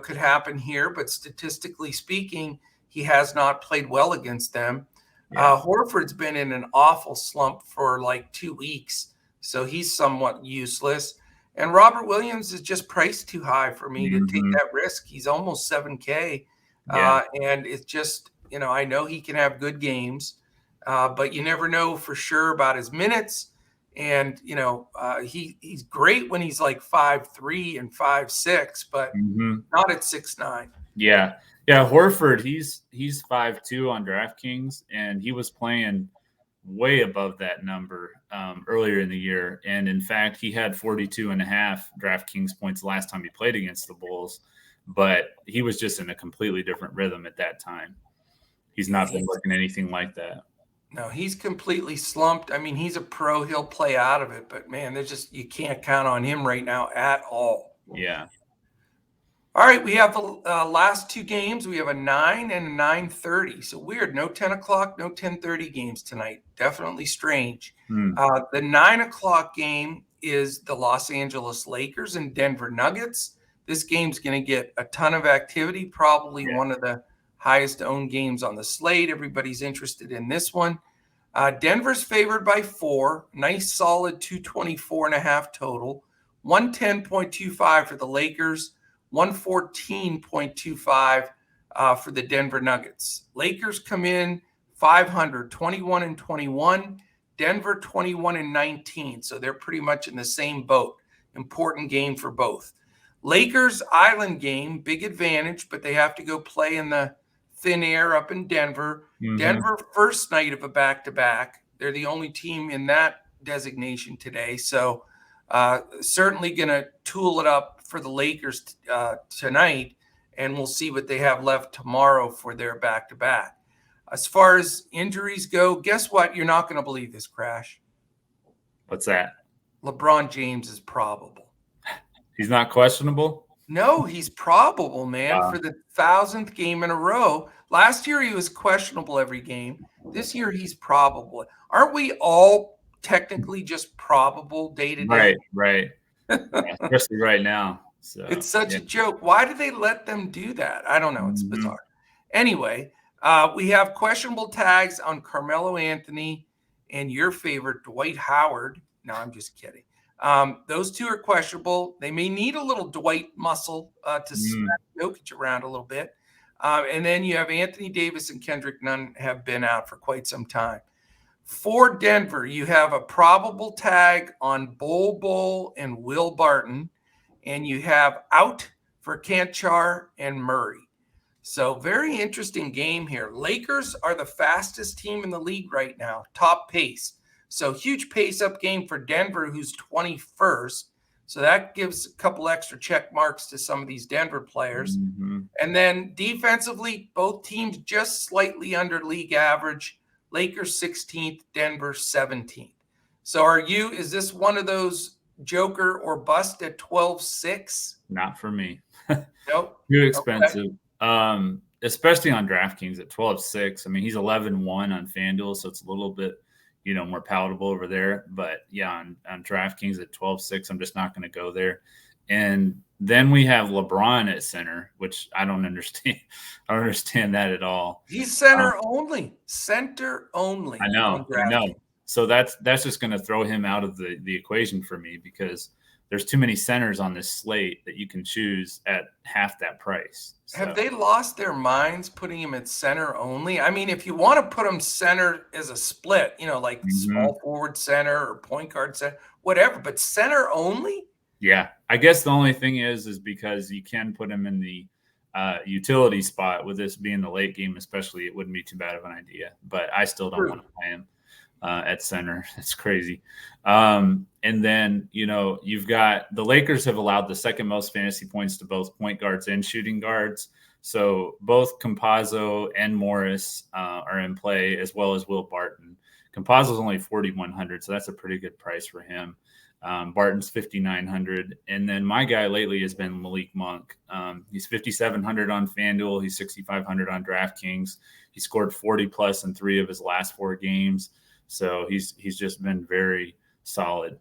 could happen here, but statistically speaking, he has not played well against them. Yeah. Horford's been in an awful slump for like 2 weeks, so he's somewhat useless. And Robert Williams is just priced too high for me to take that risk. He's almost $7K, and it's just, I know he can have good games, but you never know for sure about his minutes. And, he's great when he's like 5'3" and 5'6", but not at 6'9". Yeah. Yeah, Horford, he's 5'2" on DraftKings, and he was playing way above that number earlier in the year. And in fact, he had 42.5 DraftKings points last time he played against the Bulls, but he was just in a completely different rhythm at that time. He's not been looking anything like that. No, he's completely slumped. I mean, he's a pro. He'll play out of it, but man, you can't count on him right now at all. Yeah. All right, we have the last 2 games. We have a 9 and a 9:30. So weird. No 10 o'clock, no 10:30 games tonight. Definitely strange. The 9 o'clock game is the Los Angeles Lakers and Denver Nuggets. This game's going to get a ton of activity, probably one of the highest owned games on the slate. Everybody's interested in this one. Denver's favored by 4. Nice, solid 224.5 total. 110.25 for the Lakers. 114.25 for the Denver Nuggets. Lakers come in 500, 21-21. Denver 21-19. So they're pretty much in the same boat. Important game for both. Lakers Island game, big advantage, but they have to go play in the thin air up in Denver. Denver first night of a back-to-back. They're the only team in that designation today. So certainly going to tool it up for the Lakers tonight, and we'll see what they have left tomorrow for their back-to-back. As far as injuries go, guess what? You're not going to believe this, Crash. What's that? LeBron James is probable. He's not questionable? No, he's probable, man, for the 1,000th game in a row. Last year, he was questionable every game. This year, he's probable. Aren't we all technically just probable day to day? Right. Especially right now. So it's such a joke. Why do they let them do that? I don't know. It's bizarre. Anyway, we have questionable tags on Carmelo Anthony and your favorite Dwight Howard. No, I'm just kidding. Those 2 are questionable. They may need a little Dwight muscle to smack Jokic around a little bit. And then you have Anthony Davis and Kendrick Nunn have been out for quite some time. For Denver, you have a probable tag on Bol and Will Barton, and you have out for Canchar and Murray. So very interesting game here. Lakers are the fastest team in the league right now, top pace. So huge pace-up game for Denver, who's 21st. So that gives a couple extra check marks to some of these Denver players. Mm-hmm. And then defensively, both teams just slightly under league average. Lakers 16th, Denver 17th. So is this one of those joker or bust at 12-6? Not for me. Nope. Too expensive. Okay. Especially on DraftKings at 12-6. I mean, he's 11-1 on FanDuel, so it's a little bit, more palatable over there. But yeah, on DraftKings at 12-6, I'm just not going to go there. And then we have LeBron at center, which I don't understand. I don't understand that at all. He's center only. Center only. I know. So that's just going to throw him out of the equation for me, because there's too many centers on this slate that you can choose at half that price. So. Have they lost their minds putting him at center only? I mean, if you want to put him center as a split, like small forward center or point guard center, whatever, but center only? Yeah. I guess the only thing is because you can put him in the utility spot. With this being the late game, especially, it wouldn't be too bad of an idea. But I still don't want to play him at center. It's crazy. And then, you've got the Lakers have allowed the second most fantasy points to both point guards and shooting guards. So both Campazzo and Morris are in play, as well as Will Barton. Campazzo's only 4,100, so that's a pretty good price for him. Barton's 5,900. And then my guy lately has been Malik Monk. He's 5,700 on FanDuel. He's 6,500 on DraftKings. He scored 40 plus in 3 of his last 4 games. So he's just been very solid.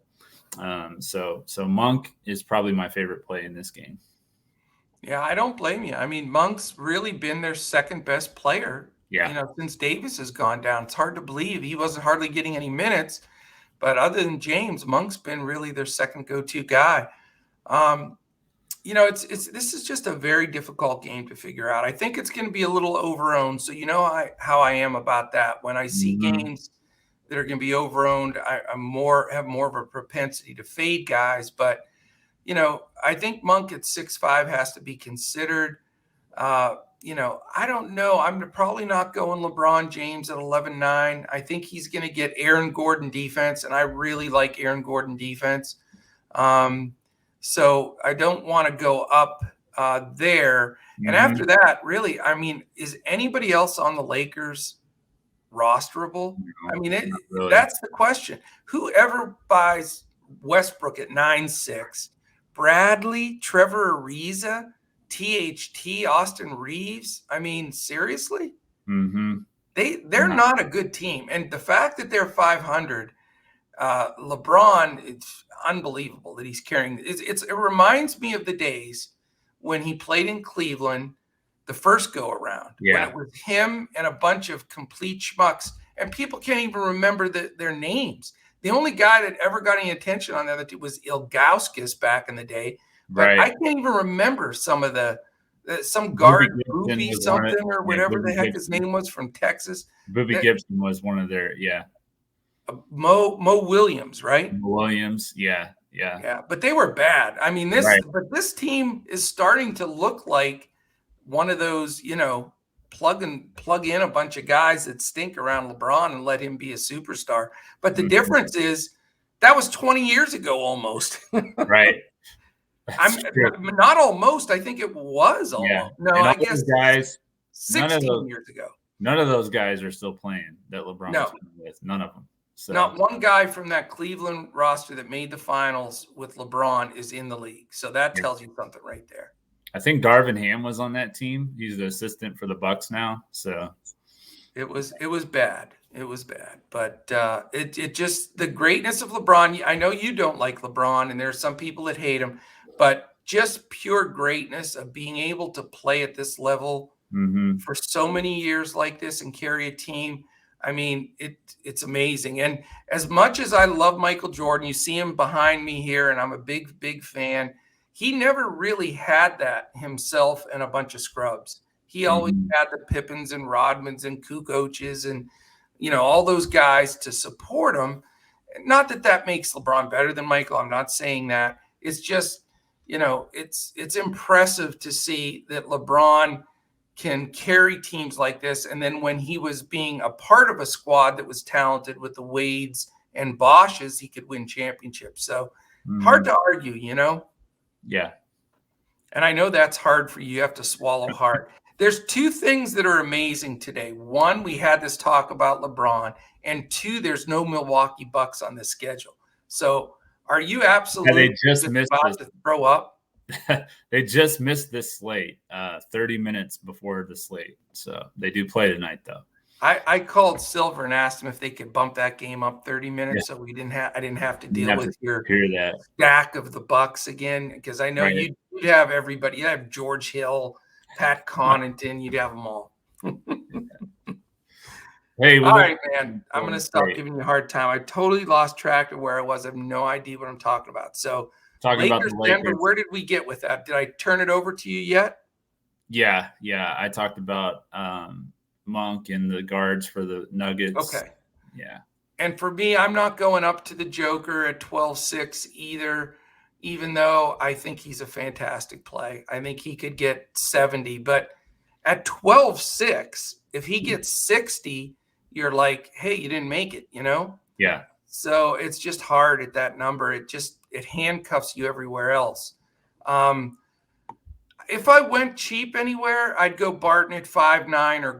So Monk is probably my favorite play in this game. Yeah, I don't blame you. I mean, Monk's really been their second best player. Yeah. Since Davis has gone down. It's hard to believe he wasn't hardly getting any minutes. But other than James, Monk's been really their second go-to guy. This is just a very difficult game to figure out. I think it's going to be a little overowned. So how I am about that. When I see games that are going to be overowned, I have more of a propensity to fade guys. But I think Monk at 6'5" has to be considered. I don't know. I'm probably not going LeBron James at 11-9. I think he's going to get Aaron Gordon defense, and I really like Aaron Gordon defense. So I don't want to go up there. And after that, really, I mean, is anybody else on the Lakers rosterable? No, I mean, really. That's the question. Whoever buys Westbrook at 9-6, Bradley, Trevor Ariza, THT, Austin Reeves. I mean, seriously? Mm-hmm. They're not a good team. And the fact that they're 500, LeBron, it's unbelievable that he's carrying. It reminds me of the days when he played in Cleveland the first go around. Yeah. When it was him and a bunch of complete schmucks. And people can't even remember their names. The only guy that ever got any attention on the other team was Ilgauskas back in the day. But right. I can't even remember some of some guard, Booby something or whatever the heck his name was from Texas. Booby Gibson was one of their, Mo Williams, right? Williams, yeah. But they were bad. I mean, but this team is starting to look like one of those, plug in a bunch of guys that stink around LeBron and let him be a superstar. But the difference is that was 20 years ago almost. Right. Not almost. I think it was almost. Yeah. No, I guess guys, 16 years ago. None of those guys are still playing that LeBron was with. None of them. So. Not one guy from that Cleveland roster that made the finals with LeBron is in the league. So that tells you something right there. I think Darvin Ham was on that team. He's the assistant for the Bucks now. So it was bad. It was bad. But it just the greatness of LeBron. I know you don't like LeBron, and there are some people that hate him. But just pure greatness of being able to play at this level for so many years like this and carry a team. I mean, it's amazing. And as much as I love Michael Jordan, you see him behind me here, and I'm a big, big fan. He never really had that himself and a bunch of scrubs. He always had the Pippins and Rodmans and Kukocs and, all those guys to support him. Not that makes LeBron better than Michael. I'm not saying that. It's just, it's impressive to see that LeBron can carry teams like this. And then when he was being a part of a squad that was talented with the Wades and Bosch's, he could win championships. So hard to argue, Yeah. And I know that's hard for you. You have to swallow hard. There's two things that are amazing today. One, we had this talk about LeBron, and two, there's no Milwaukee Bucks on the schedule. So are you absolutely about to throw up? They just missed this slate 30 minutes before the slate. So they do play tonight, though. I called Silver and asked him if they could bump that game up 30 minutes, so I didn't have to deal with your stack of the Bucks again, because I know you'd have everybody. You'd have George Hill, Pat Connaughton. You'd have them all. Hey, all right, man. I'm going to stop giving you a hard time. I totally lost track of where I was. I have no idea what I'm talking about. So Lakers, Denver, where did we get with that? Did I turn it over to you yet? Yeah. I talked about Monk and the guards for the Nuggets. Okay. Yeah. And for me, I'm not going up to the Joker at 12-6 either, even though I think he's a fantastic play. I think he could get 70. But at 12-6, if he gets 60, you're like, hey, you didn't make it, Yeah. So it's just hard at that number. It handcuffs you everywhere else. If I went cheap anywhere, I'd go Barton at 5.9 or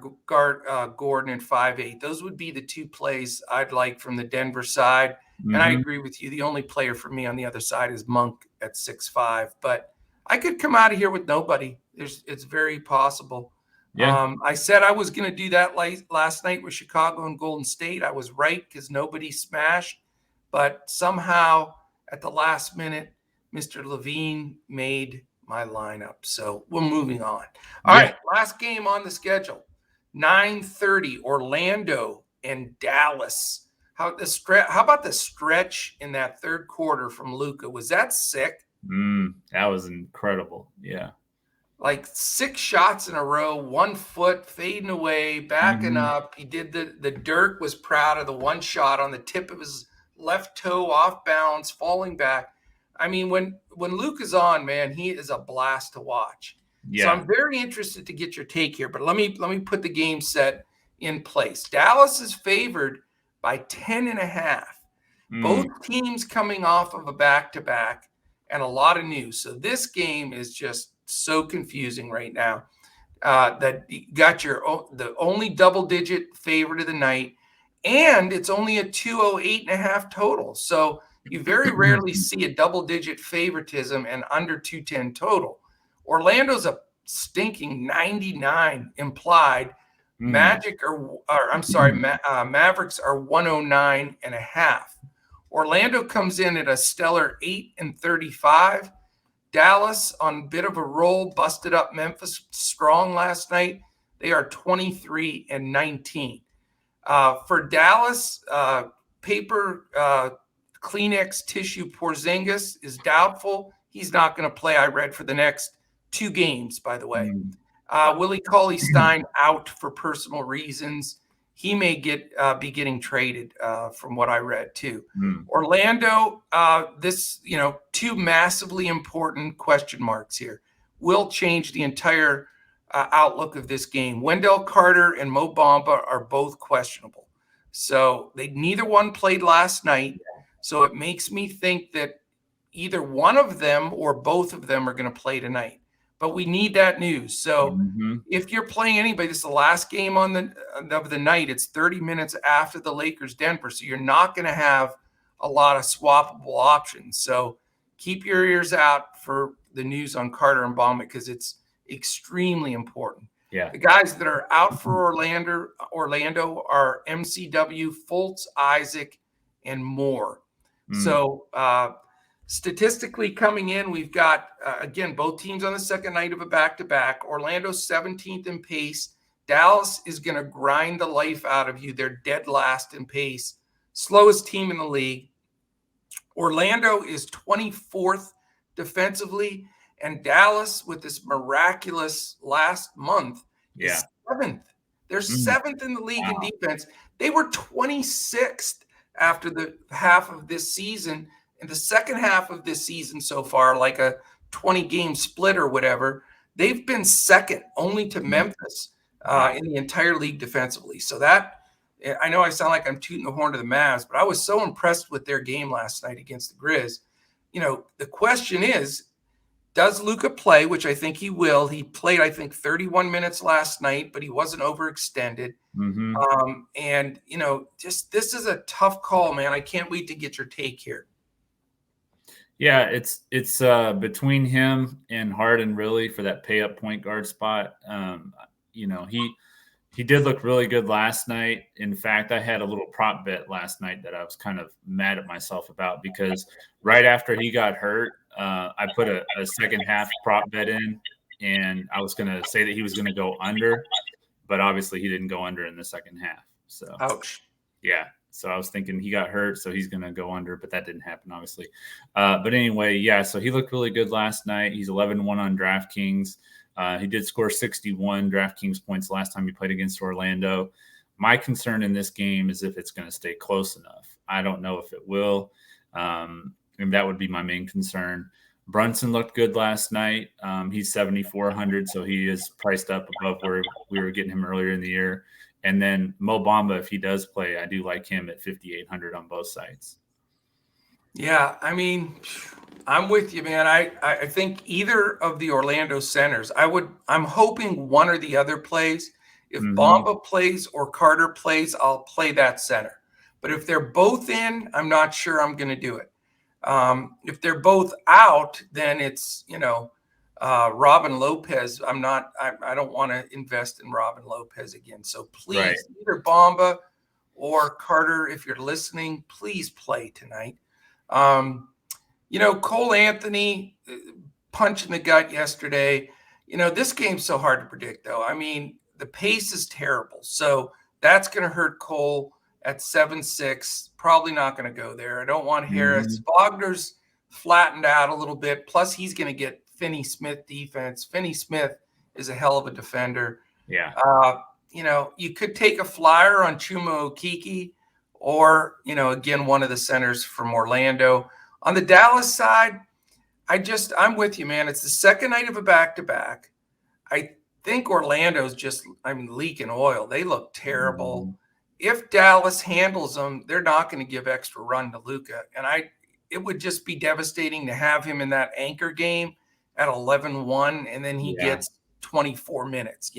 Gordon at 5.8. Those would be the two plays I'd like from the Denver side. Mm-hmm. And I agree with you. The only player for me on the other side is Monk at 6.5. But I could come out of here with nobody. It's very possible. Yeah. I said I was going to do that last night with Chicago and Golden State. I was right because nobody smashed. But somehow at the last minute, Mr. Levine made my lineup. So we're moving on. All right, last game on the schedule. 9:30, Orlando and Dallas. How about the stretch in that third quarter from Luka? Was that sick? That was incredible. Yeah. Like 6 shots in a row, 1 foot fading away, backing up. He did the Dirk was proud of the one shot on the tip of his left toe off bounds, falling back. I mean, when Luke is on, man, he is a blast to watch. Yeah. So I'm very interested to get your take here, but let me put the game set in place. Dallas is favored by 10.5. Both teams coming off of a back-to-back and a lot of news. So this game is just so confusing right now. That you got the only double-digit favorite of the night, and it's only a 208.5 total. So you very rarely see a double-digit favoritism and under 210 total. Orlando's a stinking 99 implied. Mavericks are 109.5. Orlando comes in at a stellar 8-35. Dallas on a bit of a roll, busted up Memphis strong last night. They are 23-19. For Dallas, paper Kleenex tissue Porzingis is doubtful. He's not going to play, I read, for the next 2 games, by the way. Willie Cauley-Stein out for personal reasons. He may be getting traded from what I read too. Orlando, 2 massively important question marks here will change the entire outlook of this game. Wendell Carter and Mo Bamba are both questionable. So neither one played last night. So it makes me think that either one of them or both of them are going to play tonight. But we need that news. So if you're playing anybody, this is the last game of the night. It's 30 minutes after the Lakers-Denver. So you're not going to have a lot of swappable options. So keep your ears out for the news on Carter and Bamba because it's extremely important. Yeah. The guys that are out for Orlando are MCW, Fultz, Isaac, and Moore. So statistically coming in, we've got, again, both teams on the second night of a back-to-back. Orlando 17th in pace. Dallas is going to grind the life out of you. They're dead last in pace. Slowest team in the league. Orlando is 24th defensively. And Dallas, with this miraculous last month, is 7th. They're 7th in the league in defense. They were 26th after the half of this season. In the second half of this season so far, like a 20-game split or whatever, they've been second only to Memphis in the entire league defensively. So that I know I sound like I'm tooting the horn to the Mavs, but I was so impressed with their game last night against the Grizz. The question is, does Luka play, which I think he will. He played, I think, 31 minutes last night, but he wasn't overextended. Mm-hmm. And, just this is a tough call, man. I can't wait to get your take here. Yeah, it's between him and Harden really for that pay up point guard spot. He did look really good last night. In fact, I had a little prop bet last night that I was kind of mad at myself about because right after he got hurt, I put a second half prop bet in, and I was going to say that he was going to go under, but obviously he didn't go under in the second half. So, ouch. Yeah. So I was thinking he got hurt, so he's going to go under, but that didn't happen, obviously. But anyway, yeah, so he looked really good last night. He's 11-1 on DraftKings. He did score 61 DraftKings points last time he played against Orlando. My concern in this game is if it's going to stay close enough. I don't know if it will, and that would be my main concern. Brunson looked good last night. He's 7,400, so he is priced up above where we were getting him earlier in the year. And then Mo Bamba, if he does play, I do like him at 5,800 on both sides. Yeah, I mean, I'm with you, man. I think either of the Orlando centers, I'm hoping one or the other plays. If Bamba plays or Carter plays, I'll play that center. But if they're both in, I'm not sure I'm going to do it. If they're both out, then it's, Robin Lopez. I don't want to invest in Robin Lopez again. So please, either Bamba or Carter, if you're listening, please play tonight. Cole Anthony punch in the gut yesterday. This game's so hard to predict, though. I mean, the pace is terrible. So that's going to hurt Cole at 7-6. Probably not going to go there. I don't want Harris. Wagner's flattened out a little bit. Plus, he's going to get Finney Smith defense. Finney Smith is a hell of a defender. Yeah. You could take a flyer on Chuma Okeke or, again, one of the centers from Orlando. On the Dallas side, I'm with you, man. It's the second night of a back-to-back. I think Orlando's leaking oil. They look terrible. If Dallas handles them, they're not going to give extra run to Luka. And it would just be devastating to have him in that anchor game at 11-1, and then he gets 24 minutes,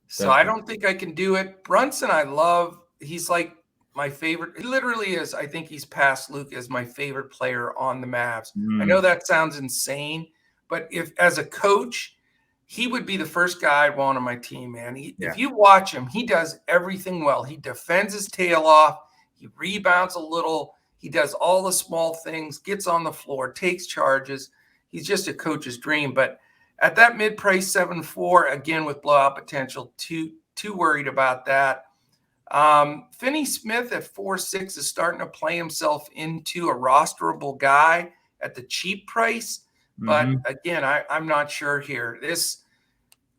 So I don't think I can do it. Brunson, I love. He's like my favorite. He literally is. I think he's past Luke as my favorite player on the Mavs. I know that sounds insane, but if as a coach, he would be the first guy I'd want on my team, man. If you watch him, he does everything well. He defends his tail off. He rebounds a little. He does all the small things, gets on the floor, takes charges. He's just a coach's dream. But at that mid-price 7-4, again with blowout potential, too worried about that. Finney Smith at 4-6 is starting to play himself into a rosterable guy at the cheap price. But again, I'm not sure here.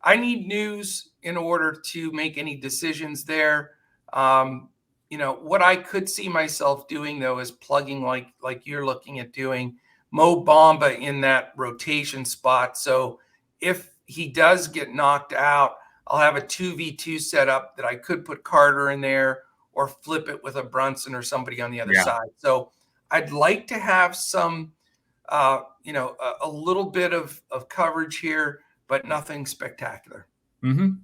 I need news in order to make any decisions there. What I could see myself doing, though, is plugging like you're looking at doing Mo Bamba in that rotation spot. So if he does get knocked out, I'll have a 2v2 setup that I could put Carter in there or flip it with a Brunson or somebody on the other side. So I'd like to have some, a little bit of coverage here, but nothing spectacular. All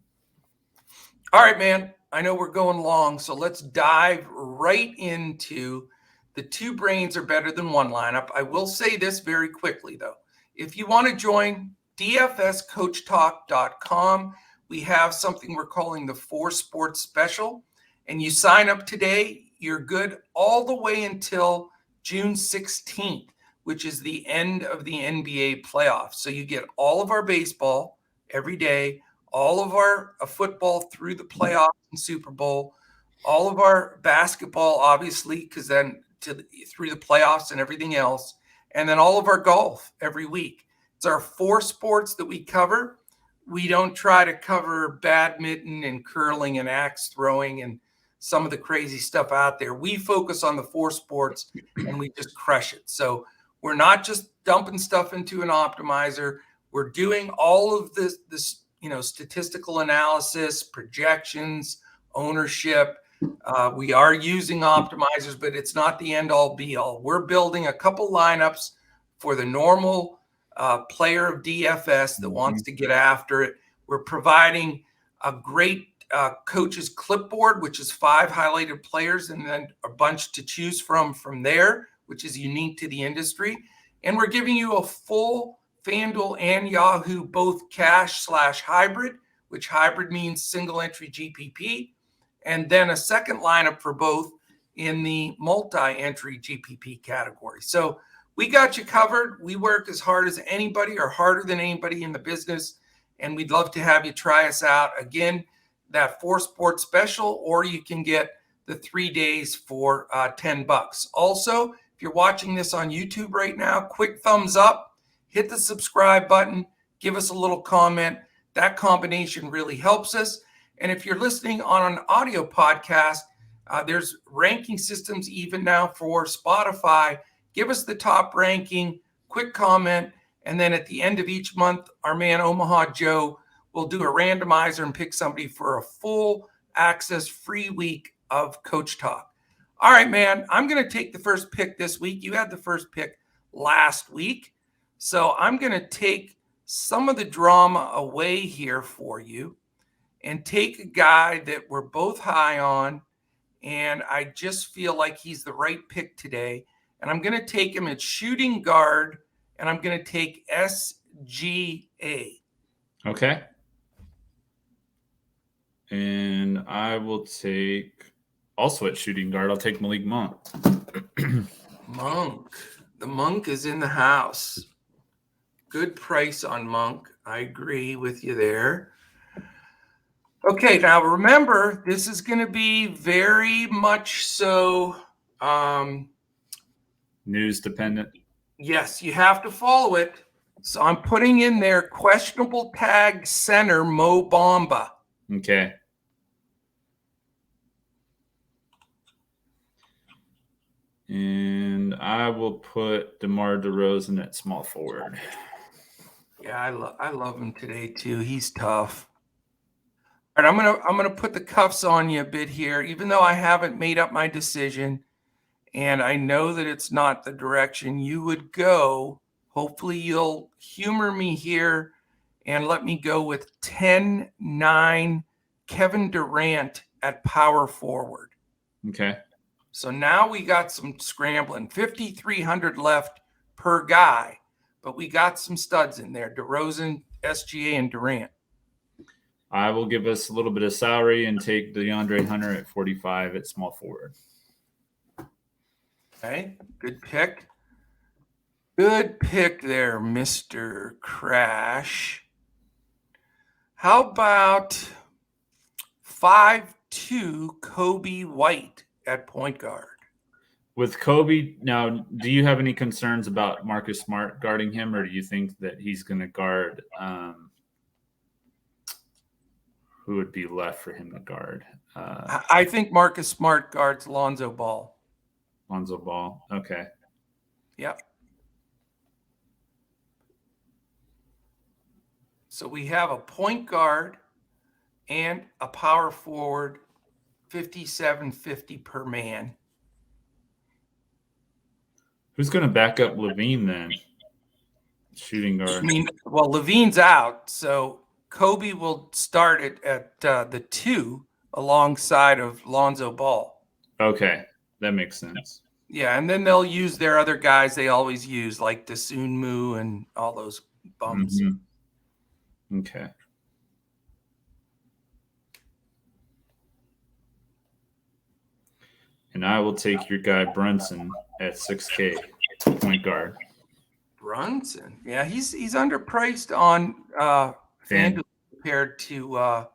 right, man. I know we're going long, so let's dive right into the two brains are better than one lineup. I will say this very quickly, though. If you want to join dfscoachtalk.com, we have something we're calling the 4 Sports Special, and you sign up today, you're good all the way until June 16th, which is the end of the NBA playoffs. So you get all of our baseball every day, all of our football through the playoffs and Super Bowl, all of our basketball, obviously, because then through the playoffs and everything else, and then all of our golf every week. It's our 4 sports that we cover. We don't try to cover badminton and curling and axe throwing and some of the crazy stuff out there. We focus on the 4 sports and we just crush it. So we're not just dumping stuff into an optimizer. We're doing all of this statistical analysis, projections, ownership. We are using optimizers, but it's not the end all be all. We're building a couple lineups for the normal player of DFS that wants to get after it. We're providing a great coach's clipboard, which is 5 highlighted players and then a bunch to choose from there, which is unique to the industry. And we're giving you a full FanDuel and Yahoo, both cash/hybrid, which hybrid means single entry GPP, and then a second lineup for both in the multi-entry GPP category. So we got you covered. We work as hard as anybody or harder than anybody in the business, and we'd love to have you try us out. Again, that 4-sport special, or you can get the 3 days for $10. Also, if you're watching this on YouTube right now, quick thumbs up, hit the subscribe button, give us a little comment. That combination really helps us. And if you're listening on an audio podcast, there's ranking systems even now for Spotify. Give us the top ranking, quick comment, and then at the end of each month, our man Omaha Joe will do a randomizer and pick somebody for a full access free week of Coach Talk. All right, man, I'm going to take the first pick this week. You had the first pick last week. So I'm going to take some of the drama away here for you and take a guy that we're both high on, and I just feel like he's the right pick today. And I'm going to take him at shooting guard, and I'm going to take SGA. Okay. And I will take, also at shooting guard, I'll take Malik Monk. Monk. The Monk is in the house. Good price on Monk. I agree with you there. Okay, now remember, this is going to be very much so news dependent. Yes, you have to follow it. So I'm putting in there questionable tag center Mo Bamba. Okay. And I will put DeMar DeRozan at small forward. Yeah, I love him today too. He's tough. All right, I'm gonna put the cuffs on you a bit here, even though I haven't made up my decision, and I know that it's not the direction you would go. Hopefully, you'll humor me here and let me go with 10-9 Kevin Durant at power forward. Okay. So now we got some scrambling. 5,300 left per guy, but we got some studs in there: DeRozan, SGA, and Durant. I will give us a little bit of salary and take DeAndre Hunter at 45 at small forward. Okay, good pick. Good pick there, Mr. Crash. How about 5'2" Kobe White at point guard? With Kobe, now, do you have any concerns about Marcus Smart guarding him, or do you think that he's going to guard who would be left for him to guard? I think Marcus Smart guards Lonzo Ball. Lonzo Ball. Okay. Yep. So we have a point guard and a power forward, 57.50 per man. Who's going to back up Levine then? Shooting guard. I mean, well, Levine's out, so Kobe will start it at the 2 alongside of Lonzo Ball. Okay, that makes sense. Yeah, and then they'll use their other guys they always use, like Dosunmu and all those bums. Mm-hmm. Okay. And I will take your guy Brunson at 6K point guard. Brunson, yeah, he's underpriced on FanDuel compared to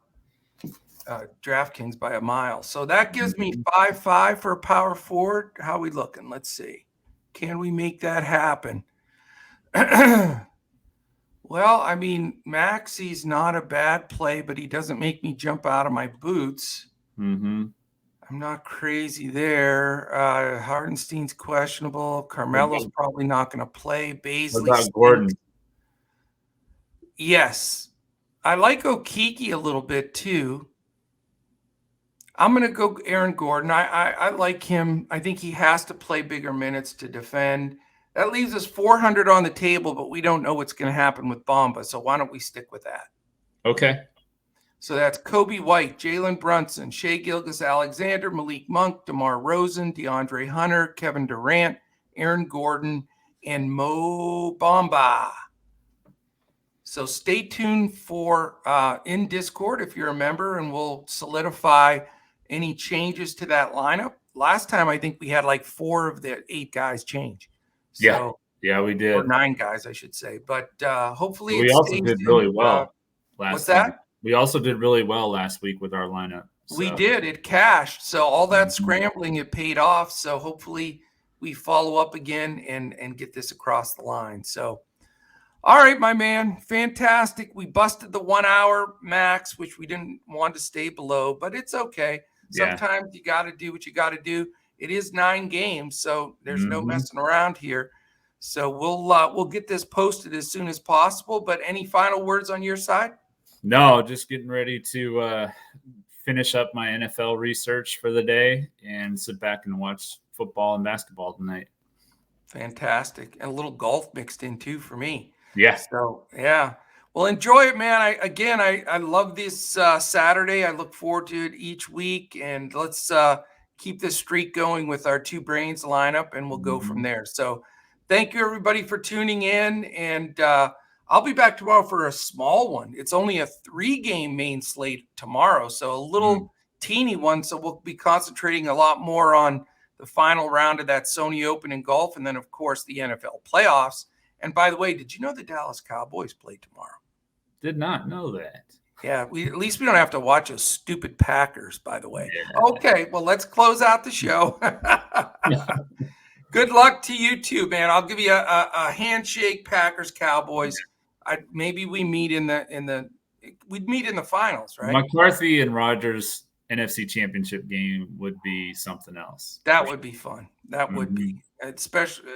DraftKings by a mile. So that gives me 5.5 for a power forward. How are we looking? Let's see. Can we make that happen? Well, I mean, Maxi's not a bad play, but he doesn't make me jump out of my boots. Mm-hmm. I'm not crazy there. Hardenstein's questionable. Carmelo's probably not going to play. Baisley. What about Gordon? Yes. I like Okeke a little bit too. I'm going to go Aaron Gordon. I like him. I think he has to play bigger minutes to defend. That leaves us 400 on the table, but we don't know what's going to happen with Bamba. So why don't we stick with that? Okay. So that's Kobe White, Jalen Brunson, Shai Gilgeous-Alexander, Malik Monk, DeMar Rosen, DeAndre Hunter, Kevin Durant, Aaron Gordon, and Mo Bamba. So stay tuned for in Discord if you're a member, and we'll solidify any changes to that lineup. Last time, I think we had like 4 of the 8 guys change. So, yeah, we did. Or 9 guys, I should say. But hopefully we also did really well last what's that? week. We also did really well last week with our lineup. So. We did. It cashed. So all that scrambling, it paid off. So hopefully we follow up again and get this across the line. So, all right, my man. Fantastic. We busted the 1 hour max, which we didn't want to stay below, but it's okay. Sometimes you got to do what you got to do. It is 9 games, so there's no messing around here. So we'll get this posted as soon as possible. But any final words on your side? No, just getting ready to finish up my NFL research for the day and sit back and watch football and basketball tonight. Fantastic. And a little golf mixed in too for me. Yeah. So, yeah. Well, enjoy it, man. I love this Saturday. I look forward to it each week. And let's keep this streak going with our 2 brains lineup, and we'll go from there. So thank you, everybody, for tuning in. And I'll be back tomorrow for a small one. It's only a 3-game main slate tomorrow, so a little teeny one. So we'll be concentrating a lot more on the final round of that Sony Open in golf, and then, of course, the NFL playoffs. And by the way, did you know the Dallas Cowboys play tomorrow? Did not know that. Yeah, at least we don't have to watch those stupid Packers, by the way. Yeah. Okay, well, let's close out the show. Good luck to you too, man. I'll give you a handshake, Packers, Cowboys. Maybe we meet we'd meet in the finals, right? McCarthy and Rodgers NFC Championship game would be something else. That would be fun. That would be. Especially,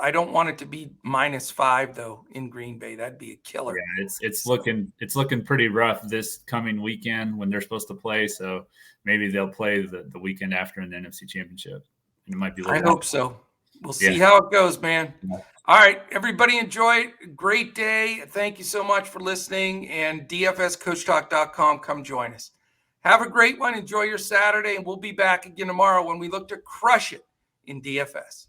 I don't want it to be -5 though in Green Bay. That'd be a killer. Yeah, it's looking pretty rough this coming weekend when they're supposed to play. So maybe they'll play the weekend after in the NFC Championship. And it might be. I hope so. We'll see how it goes, man. Yeah. All right, everybody, enjoy it. Great day. Thank you so much for listening. And DFSCoachTalk.com. Come join us. Have a great one. Enjoy your Saturday, and we'll be back again tomorrow when we look to crush it in DFS.